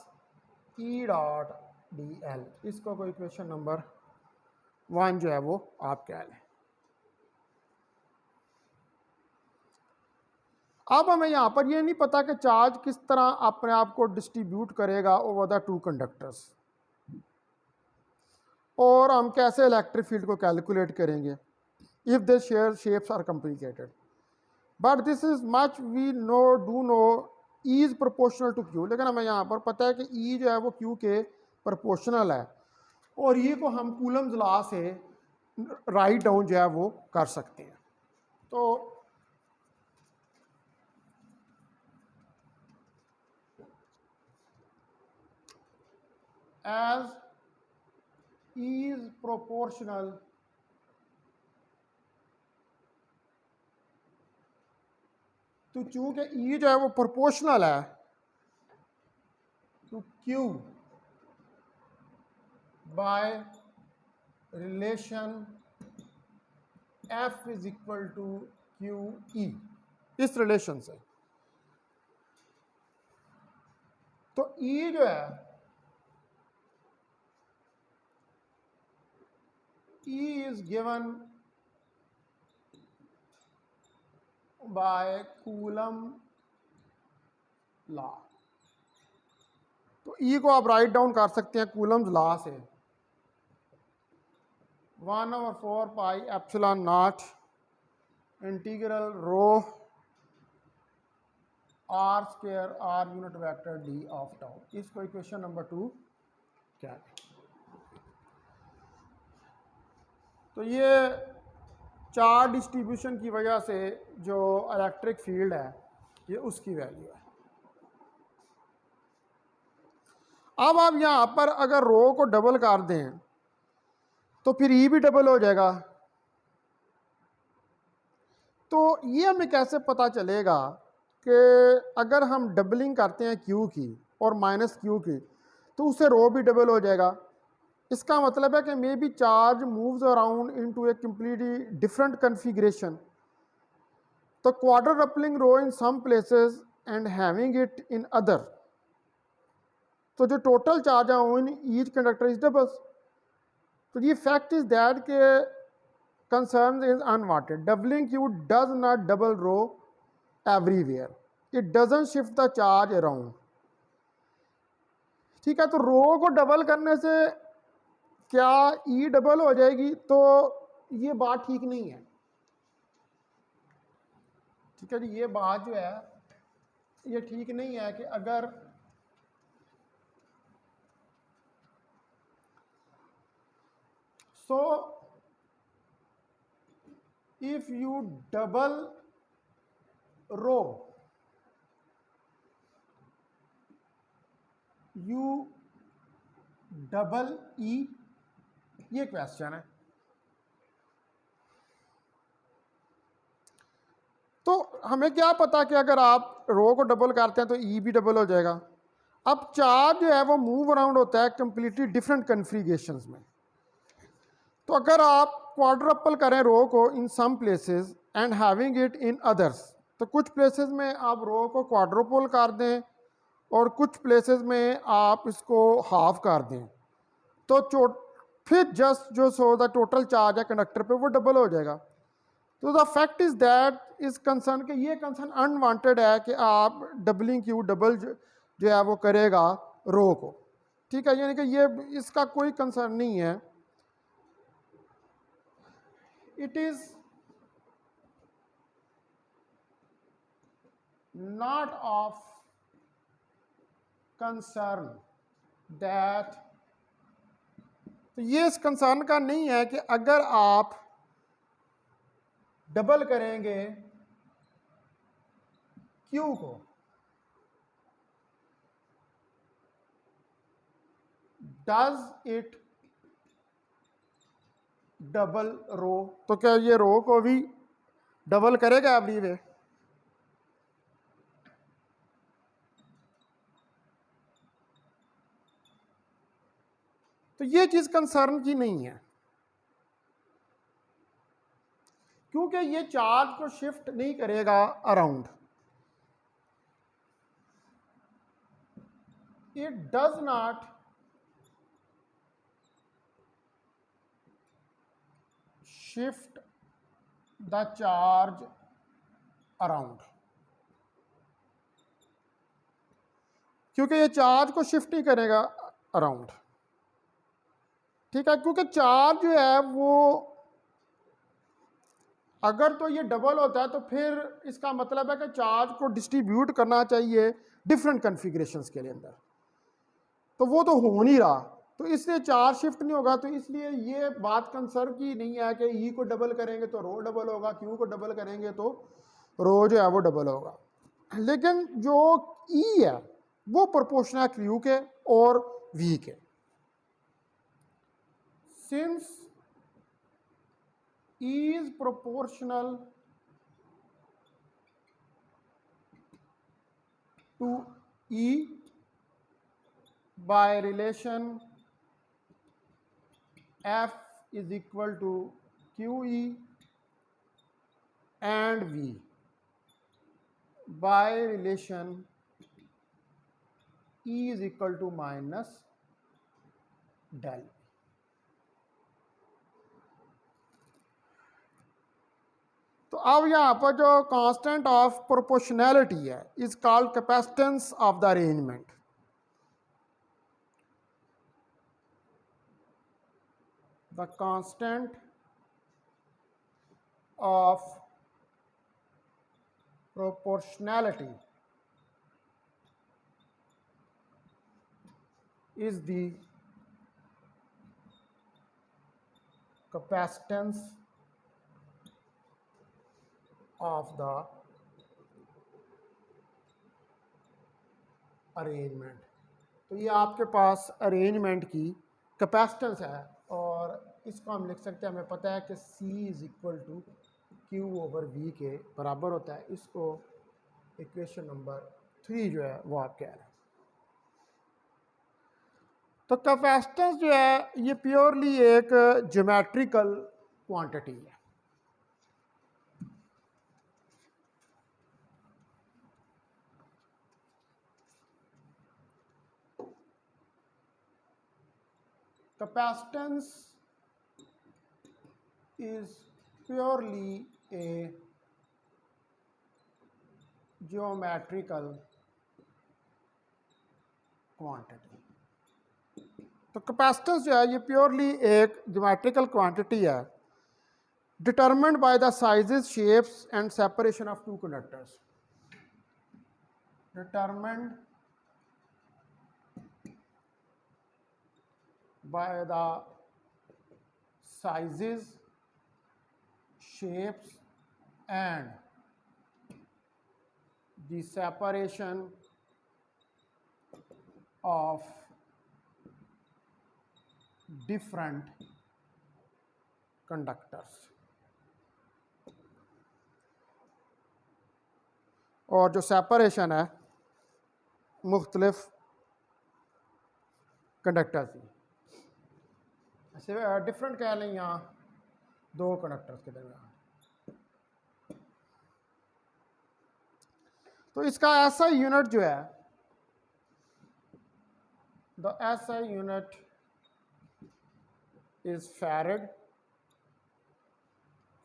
E dot d l. इसको कोई इक्वेशन नंबर 1 जो है वो आप कह लें। अब हमें यहाँ पर ये नहीं पता कि चार्ज किस तरह अपने आप को डिस्ट्रीब्यूट करेगा ओवर द टू कंडक्टर्स, और हम कैसे इलेक्ट्रिक फील्ड को कैलकुलेट करेंगे if the share shapes are complicated, but this is much we know E is proportional to Q। लेकिन हमें यहाँ पर पता है कि E जो है वो Q के प्रोपोर्शनल है, और E को हम कूलम्स लॉ से राइट डाउन जो है वो कर सकते हैं। तो as E is proportional तो चूंकि E जो है वो प्रोपोर्शनल है to Q by relation F is equal to QE, इस रिलेशन से, तो E जो है E is given by Coulomb law। तो E को आप राइट डाउन कर सकते हैं कूलम्स लॉ से, 1/4 pi epsilon naught integral rho R square R unit vector D of tau. इसको इक्वेशन नंबर 2 क्या है। तो ये चार्ज डिस्ट्रीब्यूशन की वजह से जो इलेक्ट्रिक फील्ड है ये उसकी वैल्यू है। अब आप यहाँ पर अगर रो को डबल कर दें तो फिर E भी डबल हो जाएगा। तो ये हमें कैसे पता चलेगा कि अगर हम डबलिंग करते हैं Q की और माइनस Q की तो उससे रो भी डबल हो जाएगा। इसका मतलब है कि may be charge moves around into a completely different configuration, तो quadrupling rho in some places and halving it in other, तो जो टोटल चार्ज है in each conductor is doubles. तो ये फैक्ट इज दैट के concern is unwanted. Doubling Q does not double rho everywhere. It doesn't shift the charge around. ठीक है, तो रो को डबल करने से क्या ई डबल हो जाएगी? तो ये बात ठीक नहीं है। ठीक है जी, ये बात जो है ये ठीक नहीं है कि अगर so if you double rho you double e, ये क्वेश्चन है। तो हमें क्या पता कि अगर आप रो को डबल करते हैं तो ई भी डबल हो जाएगा। अब चार्ज जो है वो मूव अराउंड होता है कंप्लीटली डिफरेंट कन्फिगरेशंस में। तो अगर आप क्वाड्रपल करें रो को in some places and halving it in others, तो कुछ प्लेसेस में आप रो को क्वाड्रोपल कर दें और कुछ प्लेसेस में आप इसको हाफ कर दें, तो फिर जस्ट जो सो द टोटल चार्ज है कंडक्टर पे वो डबल हो जाएगा। तो द फैक्ट इज दैट इस कंसर्न के ये कंसर्न अनवांटेड है कि आप डबलिंग क्यू डबल जो है वो करेगा रो को। ठीक है, यानी कि ये इसका कोई कंसर्न नहीं है। It is not of concern that, तो ये इस कंसर्न का नहीं है कि अगर आप डबल करेंगे क्यू को, डज इट डबल रो, तो क्या ये रो को भी डबल करेगा एवरी वे? तो ये चीज कंसर्न की नहीं है, क्योंकि ये चार्ज को शिफ्ट नहीं करेगा around. It does not shift the charge around, क्योंकि ये चार्ज को शिफ्ट नहीं करेगा अराउंड। ठीक है, क्योंकि चार्ज जो है वो अगर तो ये डबल होता है तो फिर इसका मतलब है कि चार्ज को डिस्ट्रीब्यूट करना चाहिए डिफरेंट कन्फिग्रेशंस के अंदर, तो वो तो हो नहीं रहा, तो इसलिए चार्ज शिफ्ट नहीं होगा। तो इसलिए ये बात कंसर्न की नहीं है कि ई को डबल करेंगे तो रो डबल होगा, क्यू को डबल करेंगे तो रो जो है वो डबल होगा। लेकिन जो ई है वो प्रोपोर्शनल है क्यू के और वी के। Since E is proportional to E by relation F is equal to QE and V by relation E is equal to minus del. तो अब यहाँ पर जो कांस्टेंट ऑफ प्रोपोर्शनैलिटी है is called capacitance of the arrangement. The constant of proportionality is the capacitance of the arrangement. तो ये आपके पास arrangement की कैपेसिटेंस है और इसको हम लिख सकते हैं, हमें पता है कि C is equal to Q over V के बराबर होता है। इसको इक्वेशन नंबर 3 जो है वो आप कह रहे हैं। तो कैपेसिटेंस जो है ये प्योरली एक ज्योमेट्रिकल क्वांटिटी है। Capacitance is purely a geometrical quantity। तो कैपेसिटेंस जो है ये प्योरली एक ज्योमेट्रिकल क्वांटिटी है, determined by the sizes, shapes and separation of two conductors. Determined by the sizes, shapes and the separation of different conductors। और जो separation है मुख्तलिफ कंडक्टर्स की, ऐसे डिफरेंट कह लें यहाँ दो कंडक्टर्स के दरमियान। तो इसका ऐसा यूनिट जो है, the SI unit is farad,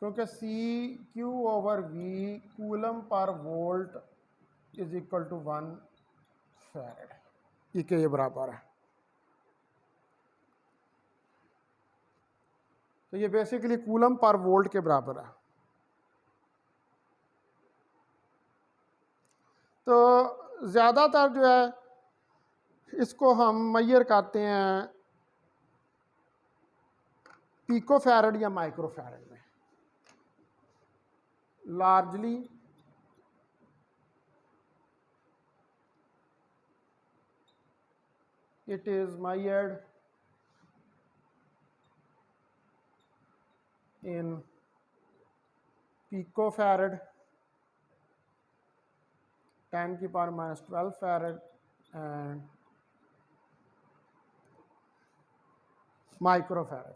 क्योंकि CQ/V coulomb per volt is equal to 1 farad, ई के ये बराबर है। तो ये बेसिकली कूलम पर वोल्ट के बराबर है। तो ज़्यादातर जो है इसको हम मेजर करते हैं पिको फैरड या माइक्रो फैरड में। Largely it is measured in picofarad, 10⁻⁻12 farad, and microfarad।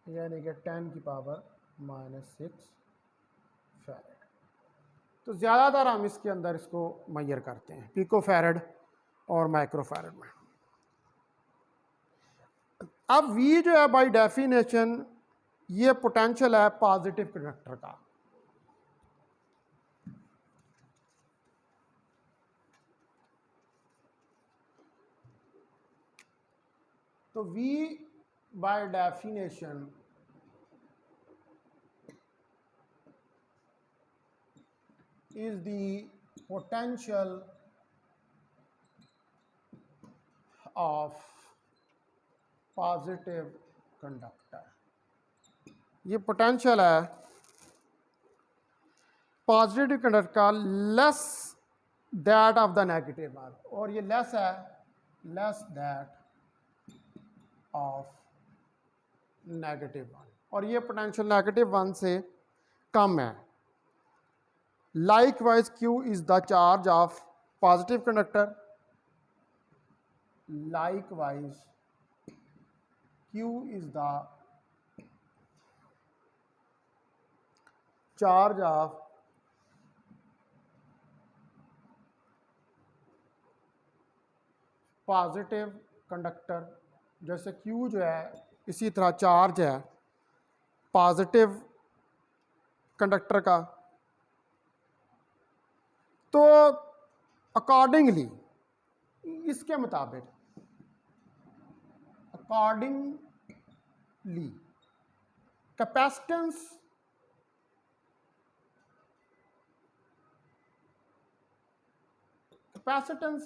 यानी कि 10⁻⁻6 फैरड। तो ज़्यादातर हम इसके अंदर इसको मेजर करते हैं पिको फैरड और माइक्रो फैरड में। अब V जो है बाय डेफिनेशन ये पोटेंशियल है पॉजिटिव कंडक्टर का। तो V by definition is the potential of positive conductor। ये पोटेंशियल है पॉजिटिव कंडक्टर का less that of the negative one, और ये लेस है less that of negative one, और ये पोटेंशियल नेगेटिव वन से कम है। Likewise Q is the charge of positive conductor, likewise Q is the charge of positive conductor. जैसे Q जो है इसी तरह चार्ज है पॉजिटिव कंडक्टर का। तो अकॉर्डिंगली इसके मुताबिक accordingly capacitance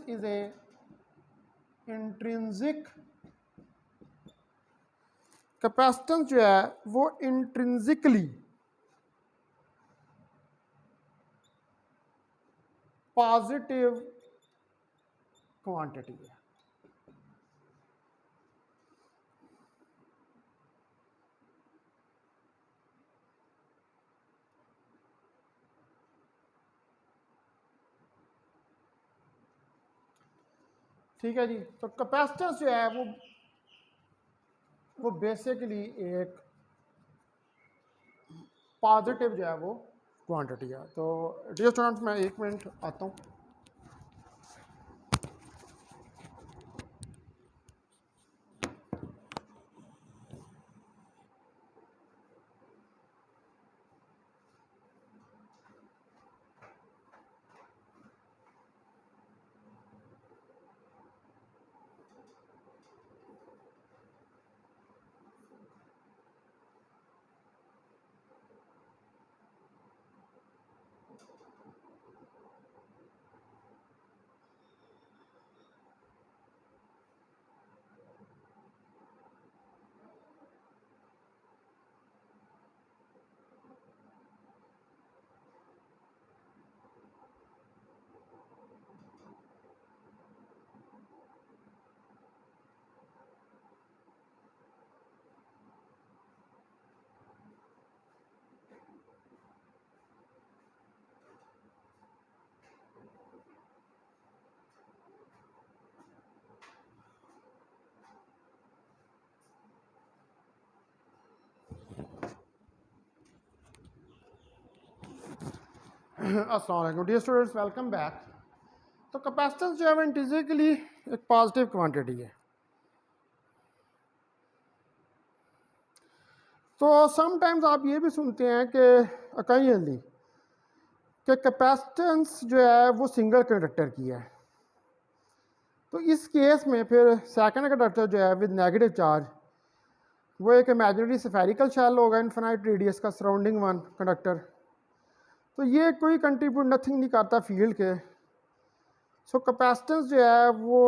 is a intrinsic, capacitance जो है वो इंट्रिंसिकली पॉजिटिव क्वांटिटी है। ठीक है जी। तो कैपेसिटेंस जो है वो बेसिकली एक पॉजिटिव जो है वो क्वांटिटी है। तो डियर स्टूडेंट्स मैं 1 मिनट आता हूँ। अस्सलाम वालेकुम डियर स्टूडेंट्स, वेलकम बैक। तो कैपेसिटेंस जो है वो इंट्रिंसिकली एक पॉजिटिव क्वांटिटी है। तो समटाइम्स आप ये भी सुनते हैं कि अकाइयली कि कैपेसिटेंस जो है वो सिंगल कंडक्टर की है। तो इस केस में फिर सेकंड कंडक्टर जो है विद नेगेटिव चार्ज वो एक इमेजिनरी स्फेरिकल शेल होगा इनफिनाइट रेडियस का सराउंडिंग वन कंडक्टर। तो ये कोई कंट्रीब्यूट नथिंग नहीं करता फील्ड के। सो कैपेसिटेंस जो है वो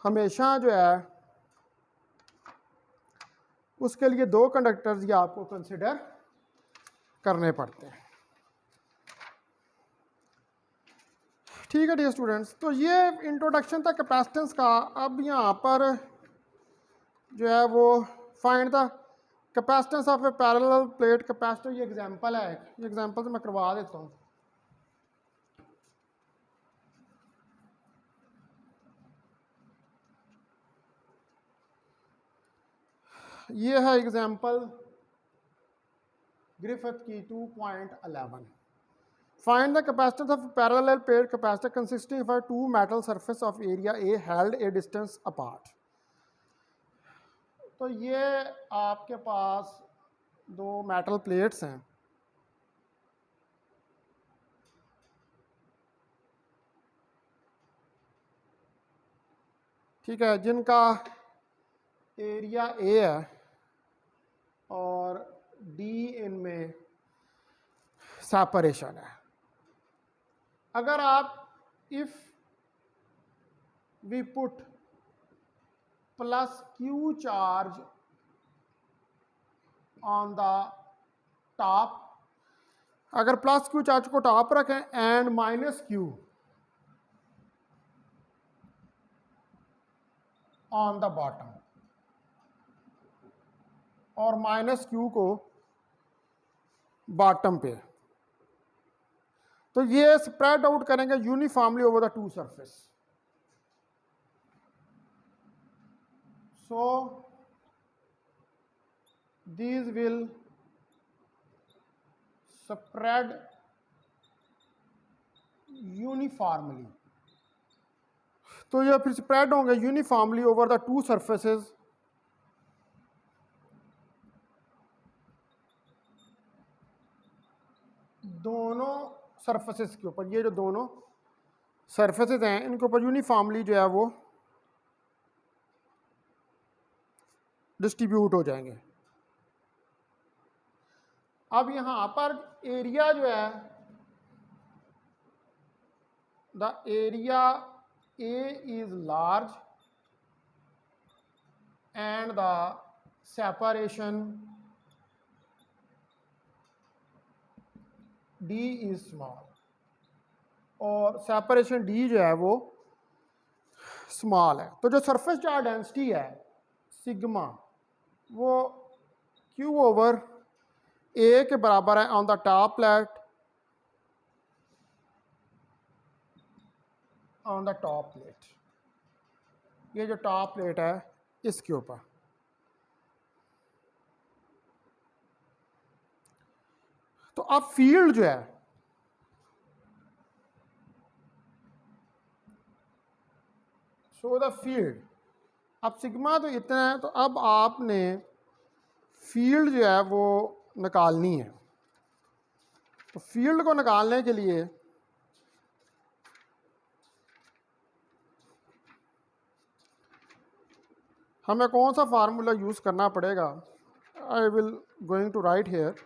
हमेशा जो है उसके लिए दो कंडक्टर्स ये आपको कंसिडर करने पड़ते हैं। ठीक है डियर स्टूडेंट्स, तो ये इंट्रोडक्शन था कैपेसिटेंस का। अब यहाँ पर जो है वो find the capacitance of a parallel plate capacitor. ये एग्जांपल है, ये एग्जांपल से मैं करवा देता हूँ। ये है एग्जांपल ग्रिफिथ की 2.11। Find the capacitance of parallel plate capacitor consisting of two metal surface of area A held a distance apart. तो ये आपके पास दो मेटल प्लेट्स हैं, ठीक है, जिनका एरिया ए है और डी इनमें सेपरेशन है। अगर आप if we put plus Q charge on the top, अगर प्लस क्यू चार्ज को टॉप रखें and minus Q on the bottom और माइनस क्यू को बॉटम पे, तो ये स्प्रेड आउट करेंगे uniformly over the two surface. So these will spread uniformly। तो ये फिर स्प्रेड होंगे uniformly over the two surfaces दोनों सरफेसेस के ऊपर। ये जो दोनों सरफेसेस हैं इनके ऊपर यूनिफॉर्मली जो है वो डिस्ट्रीब्यूट हो जाएंगे। अब यहां पर एरिया जो है, the area A is large and the separation D is small, और सेपरेशन डी जो है वो स्मॉल है। तो जो सरफेस चार्ज डेंसिटी है सिग्मा वो क्यू ओवर ए के बराबर है on the top plate, on the top plate. ये जो टॉप प्लेट है इसके ऊपर। तो अब फील्ड जो है सो द फील्ड, अब सिग्मा तो इतना है, तो अब आपने फील्ड जो है वो निकालनी है। तो फील्ड को निकालने के लिए हमें कौन सा फार्मूला यूज करना पड़ेगा? I will going to write here.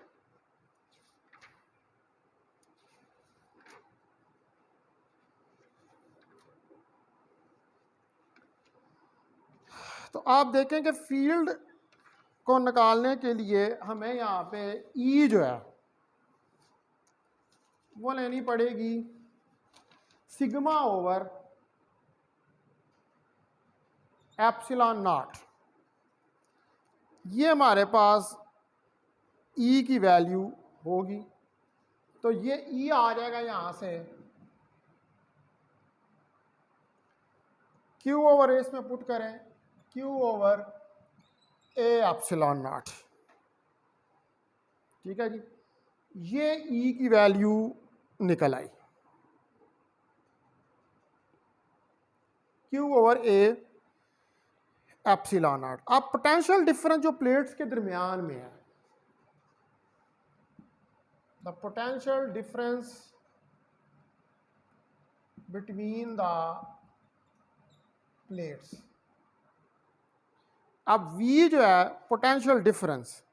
तो आप देखें कि फील्ड को निकालने के लिए हमें यहाँ पे ई जो है वो लेनी पड़ेगी सिग्मा ओवर एप्सिलॉन नॉट। ये हमारे पास ई की वैल्यू होगी, तो ये ई आ जाएगा यहाँ से क्यू ओवर ए इसमें पुट करें, Q over A epsilon naught. ठीक है जी। ये ई की वैल्यू निकल आई, Q over A epsilon naught. अब पोटेंशियल डिफरेंस जो प्लेट्स के दरमियान में है, the potential difference between the plates. अब V जो है पोटेंशियल डिफरेंस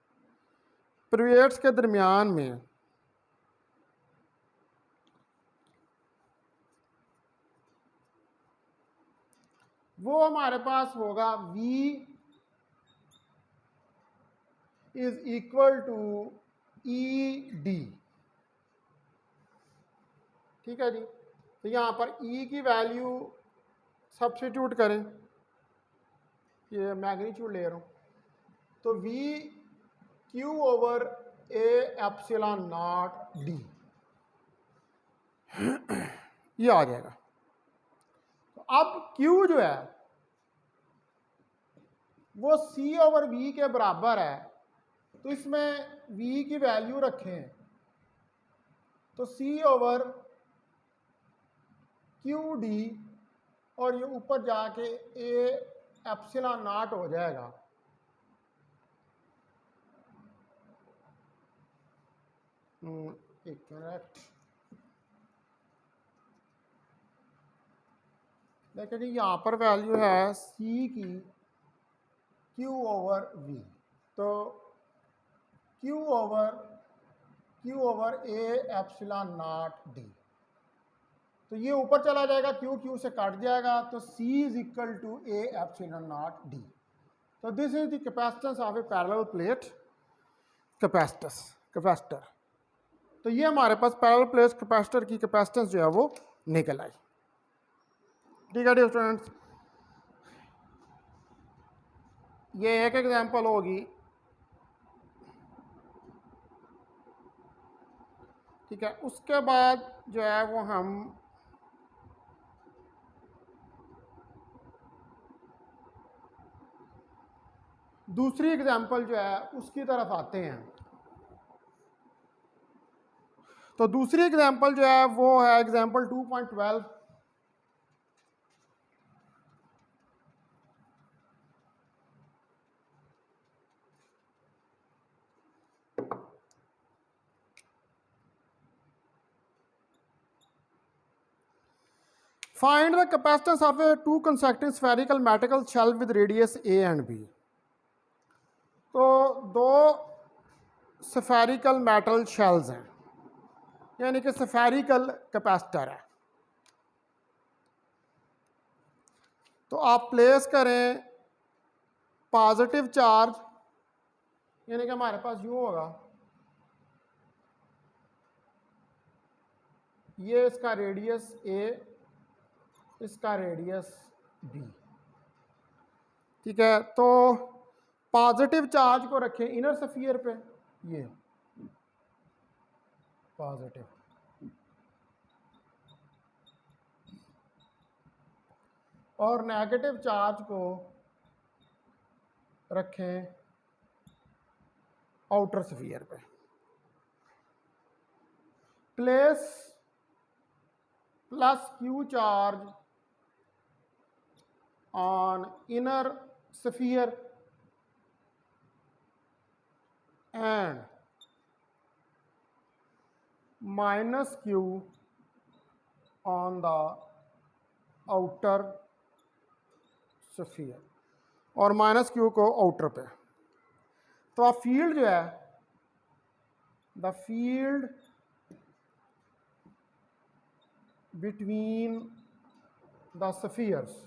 प्लेट्स के दरमियान में, वो हमारे पास होगा V is equal to E d. ठीक है जी, तो यहाँ पर E की वैल्यू सब्स्टिट्यूट करें, ये मैग्नीट्यूड ले रहा हूँ, तो V Q over A epsilon naught D ये आ जाएगा। तो अब Q जो है वो C ओवर V के बराबर है, तो इसमें V की वैल्यू रखें तो C ओवर क्यू डी और ये ऊपर जाके ए एप्सिलॉन नॉट हो जाएगा। एक मिनट, देखिए जी यहाँ पर वैल्यू है C की Q ओवर V, तो Q over A epsilon naught D, तो ये ऊपर चला जाएगा, Q से कट जाएगा, तो C is equal to A epsilon naught D. तो this is the capacitance of a parallel plate capacitor. तो ये हमारे पास पैरेलल प्लेट कैपेसिटर की कैपेसिटेंस जो है वो निकल आई। ठीक है डियर स्टूडेंट्स, ये एक एग्जांपल होगी। ठीक है, उसके बाद जो है वो हम दूसरी एग्जांपल जो है उसकी तरफ आते हैं। तो दूसरी एग्जांपल जो है वो है example 2.12। Find the capacitance of a two consecutive spherical metal shell with radius A and B। तो दो स्फेरिकल मेटल शेल्स हैं, यानी कि स्फेरिकल कैपेसिटर है। तो आप प्लेस करें पॉजिटिव चार्ज, यानी कि हमारे पास यूँ होगा, ये इसका रेडियस A, इसका रेडियस B। ठीक है, तो पॉजिटिव चार्ज को रखें इनर स्फीयर पे, ये पॉजिटिव, और नेगेटिव चार्ज को रखें आउटर स्फीयर पे। Place plus Q charge on inner sphere and minus Q on the outer sphere, और माइनस Q को आउटर पे। तो आप फील्ड जो है, the field between the spheres,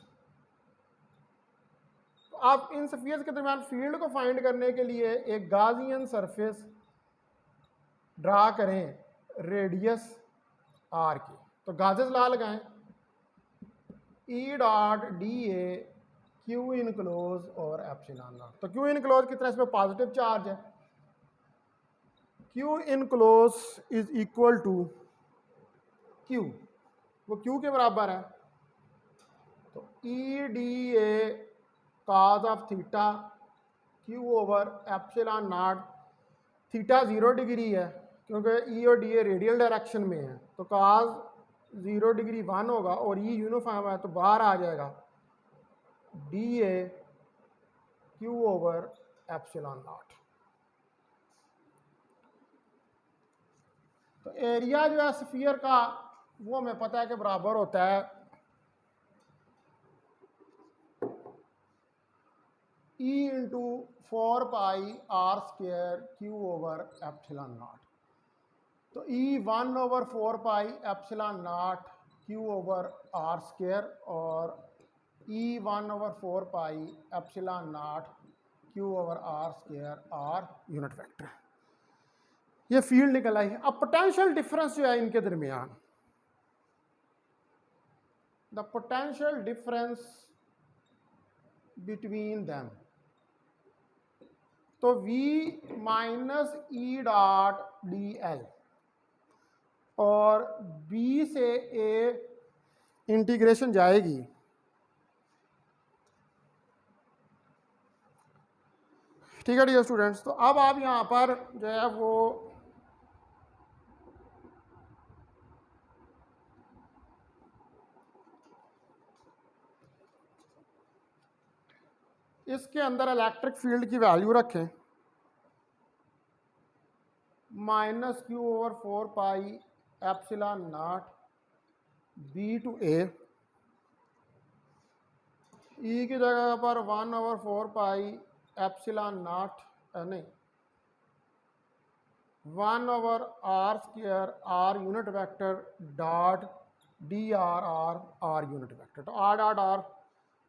तो आप इन स्फीयर्स के दरमियान फील्ड को फाइंड करने के लिए एक गाजियन सरफेस ड्रा करें रेडियस R की। तो गाजेस ला लगाएं, E dot d a Q enclose और एप्सिलॉन नॉट। तो क्यू इनक्लोज कितना, इसमें पॉजिटिव चार्ज है, Q enclose is equal to Q, वो क्यू के बराबर है। तो E d a cos of theta Q over epsilon naught, theta 0 degree है क्योंकि ई और डी ए रेडियल डायरेक्शन में है तो काज 0 डिग्री 1 होगा और ई यूनिफॉर्म है तो बाहर आ जाएगा D a Q over epsilon naught. तो एरिया जो है स्फीयर का वो हमें पता है कि बराबर होता है E into 4 pi r square Q over epsilon naught. तो E 1 over 4 pi epsilon naught Q over r square और E 1 over 4 pi epsilon naught Q over r square r unit vector. ये फील्ड निकल आई है। अब potential difference जो है इनके दरमियान, the potential difference between them, तो V minus E dot d L और B से A इंटीग्रेशन जाएगी ठीक है डियर स्टूडेंट्स। तो अब आप यहाँ पर जो है वो इसके अंदर इलेक्ट्रिक फील्ड की वैल्यू रखें minus Q over 4 pi epsilon naught B to A, E की जगह पर 1 ओवर 4 पाई एप्सिलॉन नॉट नहीं 1 over r square r unit vector dot d r r r unit vector. तो आर डॉट आर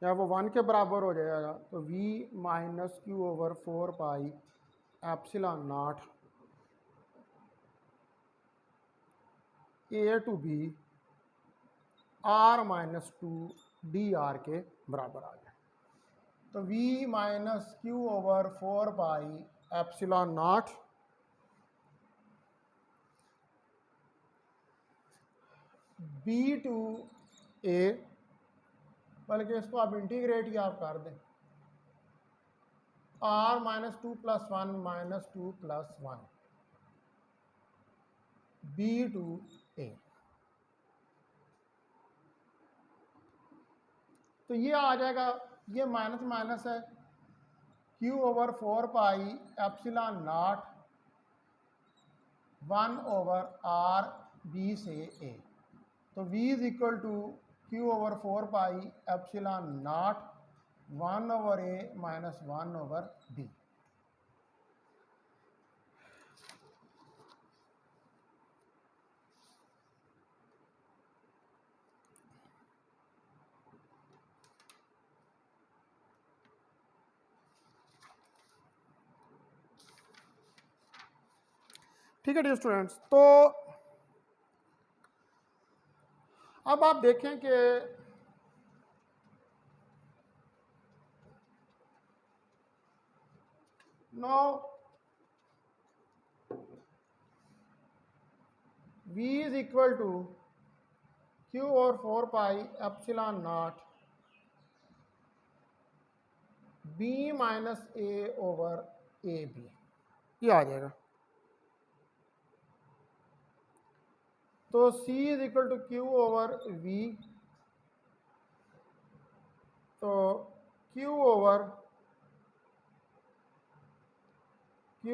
या वो 1 के बराबर हो जाएगा। तो V minus Q over 4 pi epsilon naught A to B R minus 2 d r के बराबर आ गया। तो V minus Q over 4 pi epsilon naught B to A, बल्कि इसको आप इंटीग्रेट ही आप कर दें R minus 2 plus 1 minus 2 plus 1 B to A। तो ये आ जाएगा, ये माइनस माइनस है, Q over 4 pi epsilon naught 1 over R B से A। तो V is equal to Q over 4 pi epsilon naught 1 over A minus 1 over B। ठीक है डियर स्टूडेंट्स। तो अब आप देखें कि no V is equal to Q और 4 pi epsilon naught B minus A over a b, ये आ जाएगा। तो C is equal to Q over V, तो Q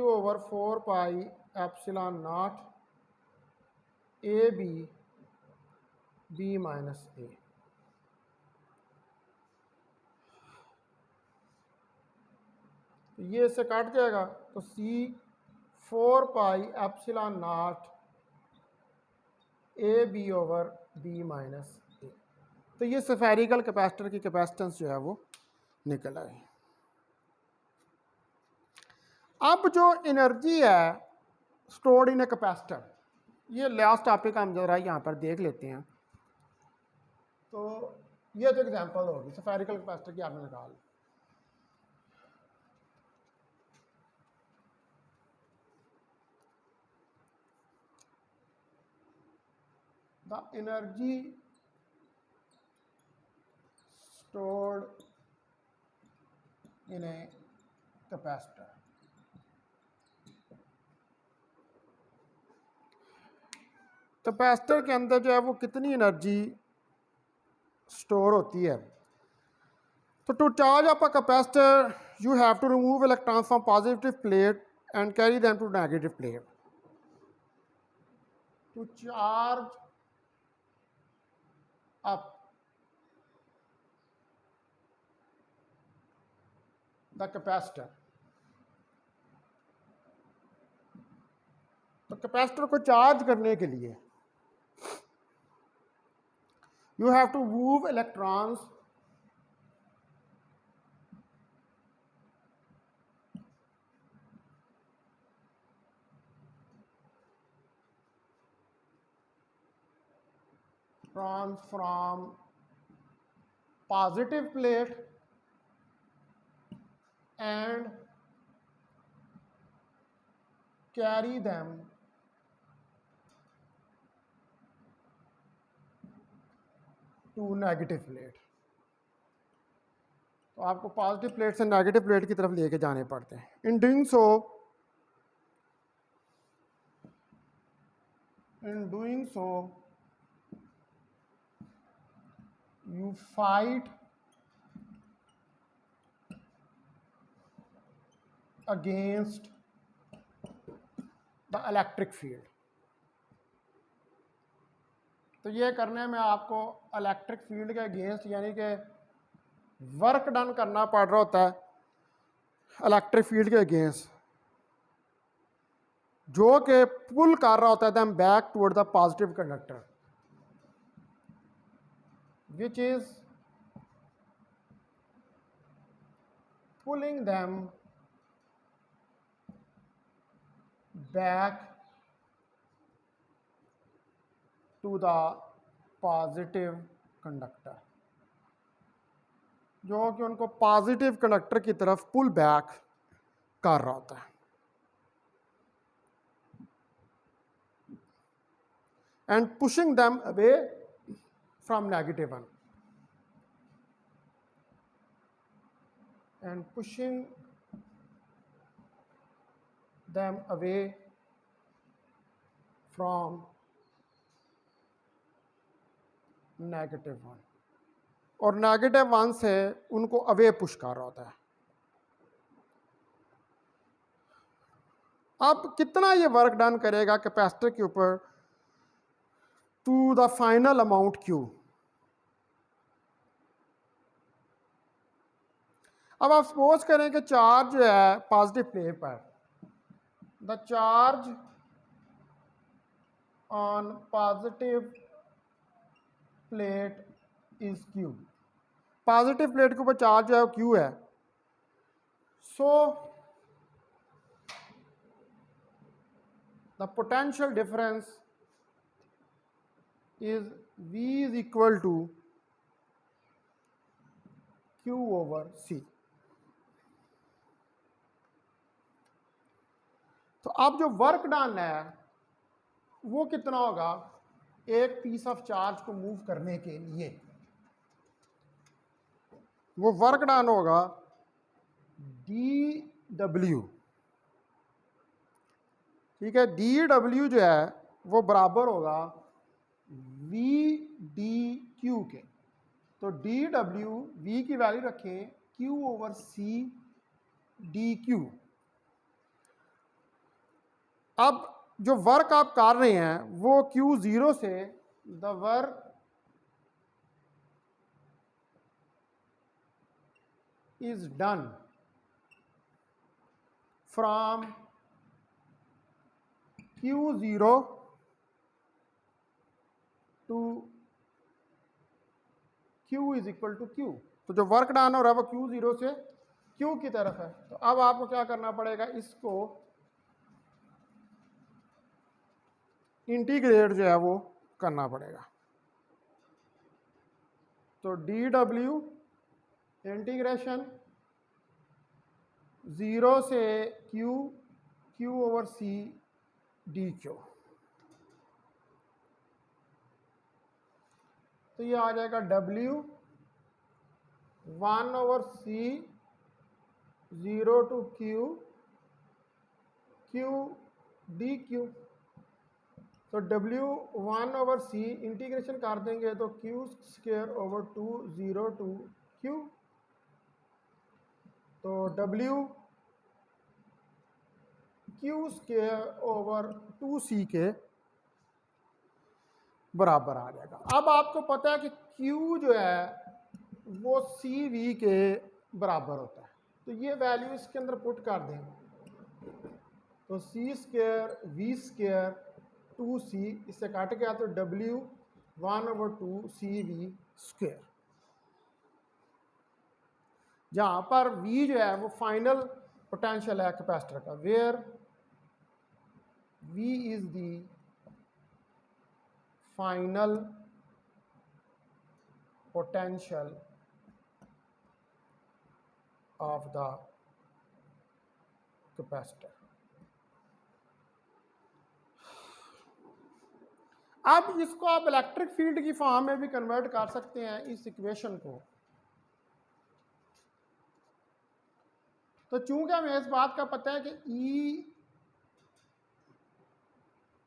over 4 pi epsilon naught a b B minus A। तो ये इससे काट जाएगा तो C 4 pi epsilon naught a b over B minus A। तो ये स्फेरिकल कैपेसिटर की कैपेसिटेंस जो है वो निकल आई। अब जो एनर्जी है स्टोर्ड इन ए कैपेसिटर, ये लास्ट टॉपिक हम जरा यहाँ पर देख लेते हैं। तो ये तो एग्जांपल होगी स्फेरिकल कैपेसिटर की, आपने निकाल the energy stored in a capacitor capacitor के अंदर जो है वो कितनी एनर्जी स्टोर होती है। तो to charge up a capacitor you have to remove electrons from positive plate and carry them to negative plate. To charge up the capacitor, तो कैपेसिटर को चार्ज करने के लिए you have to move electrons from positive plate and carry them to negative plate। तो आपको positive plate से negative plate की तरफ लेके जाने पड़ते हैं। In doing so you fight against the electric field। तो ये करने में आपको इलेक्ट्रिक फील्ड के अगेंस्ट यानी कि वर्क डन करना पड़ रहा होता है इलेक्ट्रिक फील्ड के अगेंस्ट, जो कि पुल कर रहा होता है them back toward the positive conductor which is pulling them back to the positive conductor, जो कि उनको पॉजिटिव कंडक्टर की तरफ पुल बैक कर रहा होता है। And pushing them away from negative one, and pushing them away from negative one, और नेगेटिव वन से उनको अवे पुश कर रहा होता है। अब कितना ये वर्क डन करेगा कैपेसिटर के ऊपर to the final amount Q. अब आप सपोज करें कि चार्ज जो है पॉजिटिव प्लेट पर, the charge on positive plate is Q. Positive plate के ऊपर चार्ज जो है वो क्यू है। So the potential difference is V is equal to Q over C। तो अब जो वर्क डन है वो कितना होगा एक पीस ऑफ चार्ज को मूव करने के लिए, वो वर्क डन होगा dW। ठीक है, dW जो है वो बराबर होगा VdQ के। तो dW V की वैल्यू रखें Q over C dQ। अब जो वर्क आप कर रहे हैं वो Q0 से the work is done from Q0 to Q is equal to Q। तो जो वर्क डन हो रहा है वो Q0 से Q की तरफ है। तो अब आपको क्या करना पड़ेगा, इसको इंटीग्रेट जो है वो करना पड़ेगा। तो dW इंटीग्रेशन 0 से Q ओवर C dQ। तो ये आ जाएगा W 1 over C 0 to Q dQ। तो W1/c इंटीग्रेशन कर देंगे तो Q² 2 टू Q, तो WQ² 2c के बराबर आ जाएगा। अब आपको पता है कि Q जो है वो CV के बराबर होता है, तो ये वैल्यू इसके अंदर पुट कर देंगे, तो C² V² 2c इससे काट गया तो W1/2 CV²। जहां पर V जो है वो फाइनल पोटेंशियल है कैपेसिटर का, where V is the final potential of the capacitor. अब इसको आप इलेक्ट्रिक फील्ड की फॉर्म में भी कन्वर्ट कर सकते हैं इस इक्वेशन को। तो चूंकि हमें इस बात का पता है कि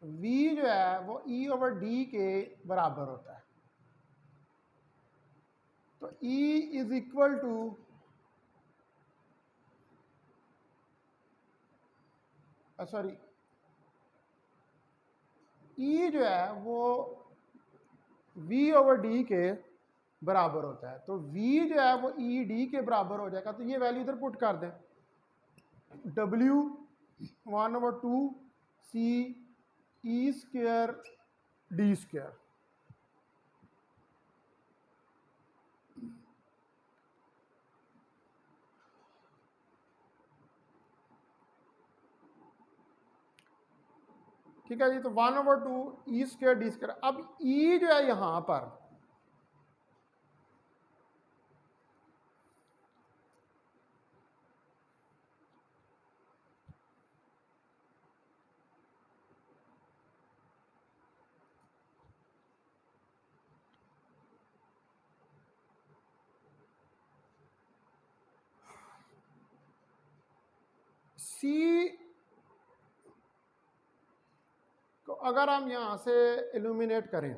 V जो है वो E/D के बराबर होता है, तो E is equal to sorry E जो है वो V/D के बराबर होता है, तो V जो है वो ED के बराबर हो जाएगा। तो ये वैल्यू इधर पुट कर दें, W1/2 C E² D²। ठीक है जी, तो 1/2 E² D²। अब E जो है यहां पर C को अगर हम यहां से इल्यूमिनेट करें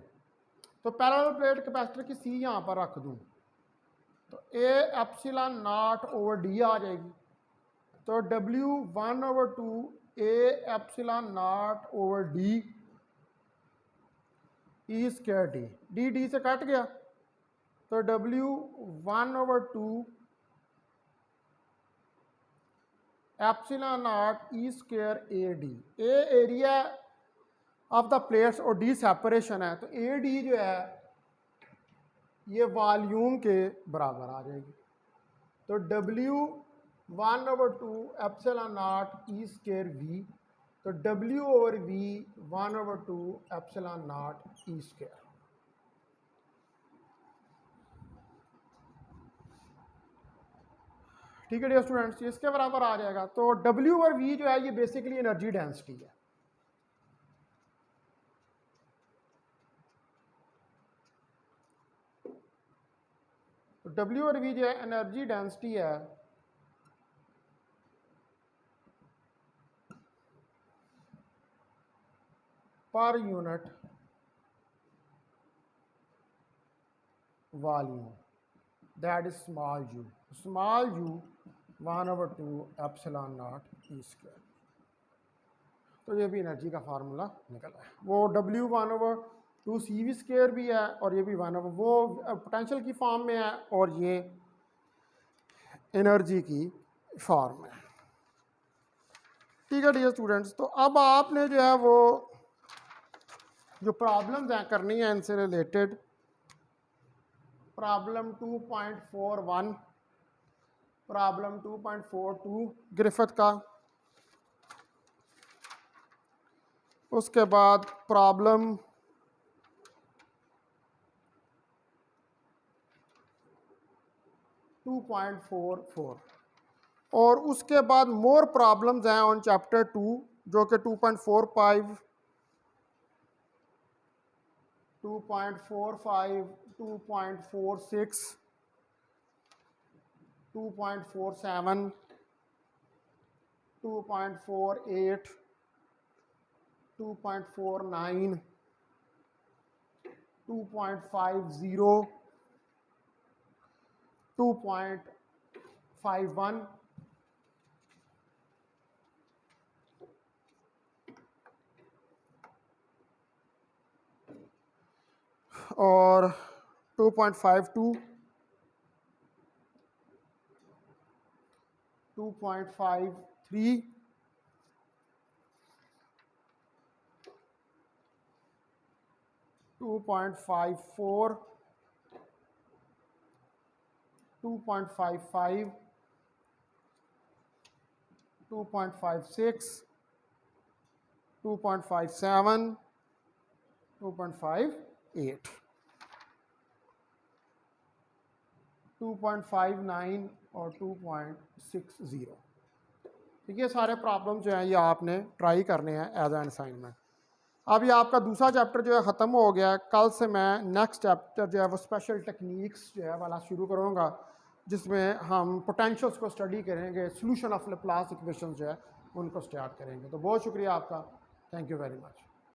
तो पैरेलल प्लेट कैपेसिटर की C यहां पर रख दूं तो A/0 D आ जाएगी, तो W1/2 A/0 D E² D D से कट गया, तो W1/2 ε0 E²AD। A area of the plates और D सेपरेशन है, तो AD जो है ये वॉल्यूम के बराबर आ जाएगी, तो W1/2 ε0 E²V, तो W/V 1/2 ε0 E²। ठीक है डियर स्टूडेंट्स, इसके बराबर आ जाएगा। तो W/V जो है ये बेसिकली एनर्जी डेंसिटी है। तो W/V जो है एनर्जी डेंसिटी है per unit volume, that is small u 1/2 ε0 E²। तो ये भी एनर्जी का फार्मूला निकला है, वो W1/2 CV² भी है और ये भी वो पोटेंशियल की फॉर्म में है और ये एनर्जी की फॉर्म में। ठीक है डियर स्टूडेंट्स, तो अब आपने जो है वो जो प्रॉब्लम्स हैं करनी है इनसे रिलेटेड। प्रॉब्लम 2.41, प्रॉब्लम 2.42 ग्रिफिथ का, उसके बाद प्रॉब्लम 2.44 और उसके बाद मोर प्रॉब्लम्स हैं ऑन चैप्टर 2 जो कि 2.45, 2.45, 2.46, 2.47, 2.48, 2.49, 2.50, 2.51, और 2.52, 2.53, 2.54, 2.55, 2.56, 2.57, 2.58, 2.59 और 2.60। ठीक है, सारे प्रॉब्लम जो हैं ये आपने ट्राई करने हैं एज एन असाइनमेंट। अब ये आपका दूसरा चैप्टर जो है ख़त्म हो गया है। कल से मैं नेक्स्ट चैप्टर जो है वो स्पेशल टेक्निक्स जो है वाला शुरू करूँगा, जिसमें हम पोटेंशियल्स को स्टडी करेंगे, सॉल्यूशन ऑफ लैप्लास इक्वेशंस जो है उनको स्टार्ट करेंगे। तो बहुत शुक्रिया आपका, थैंक यू वेरी मच।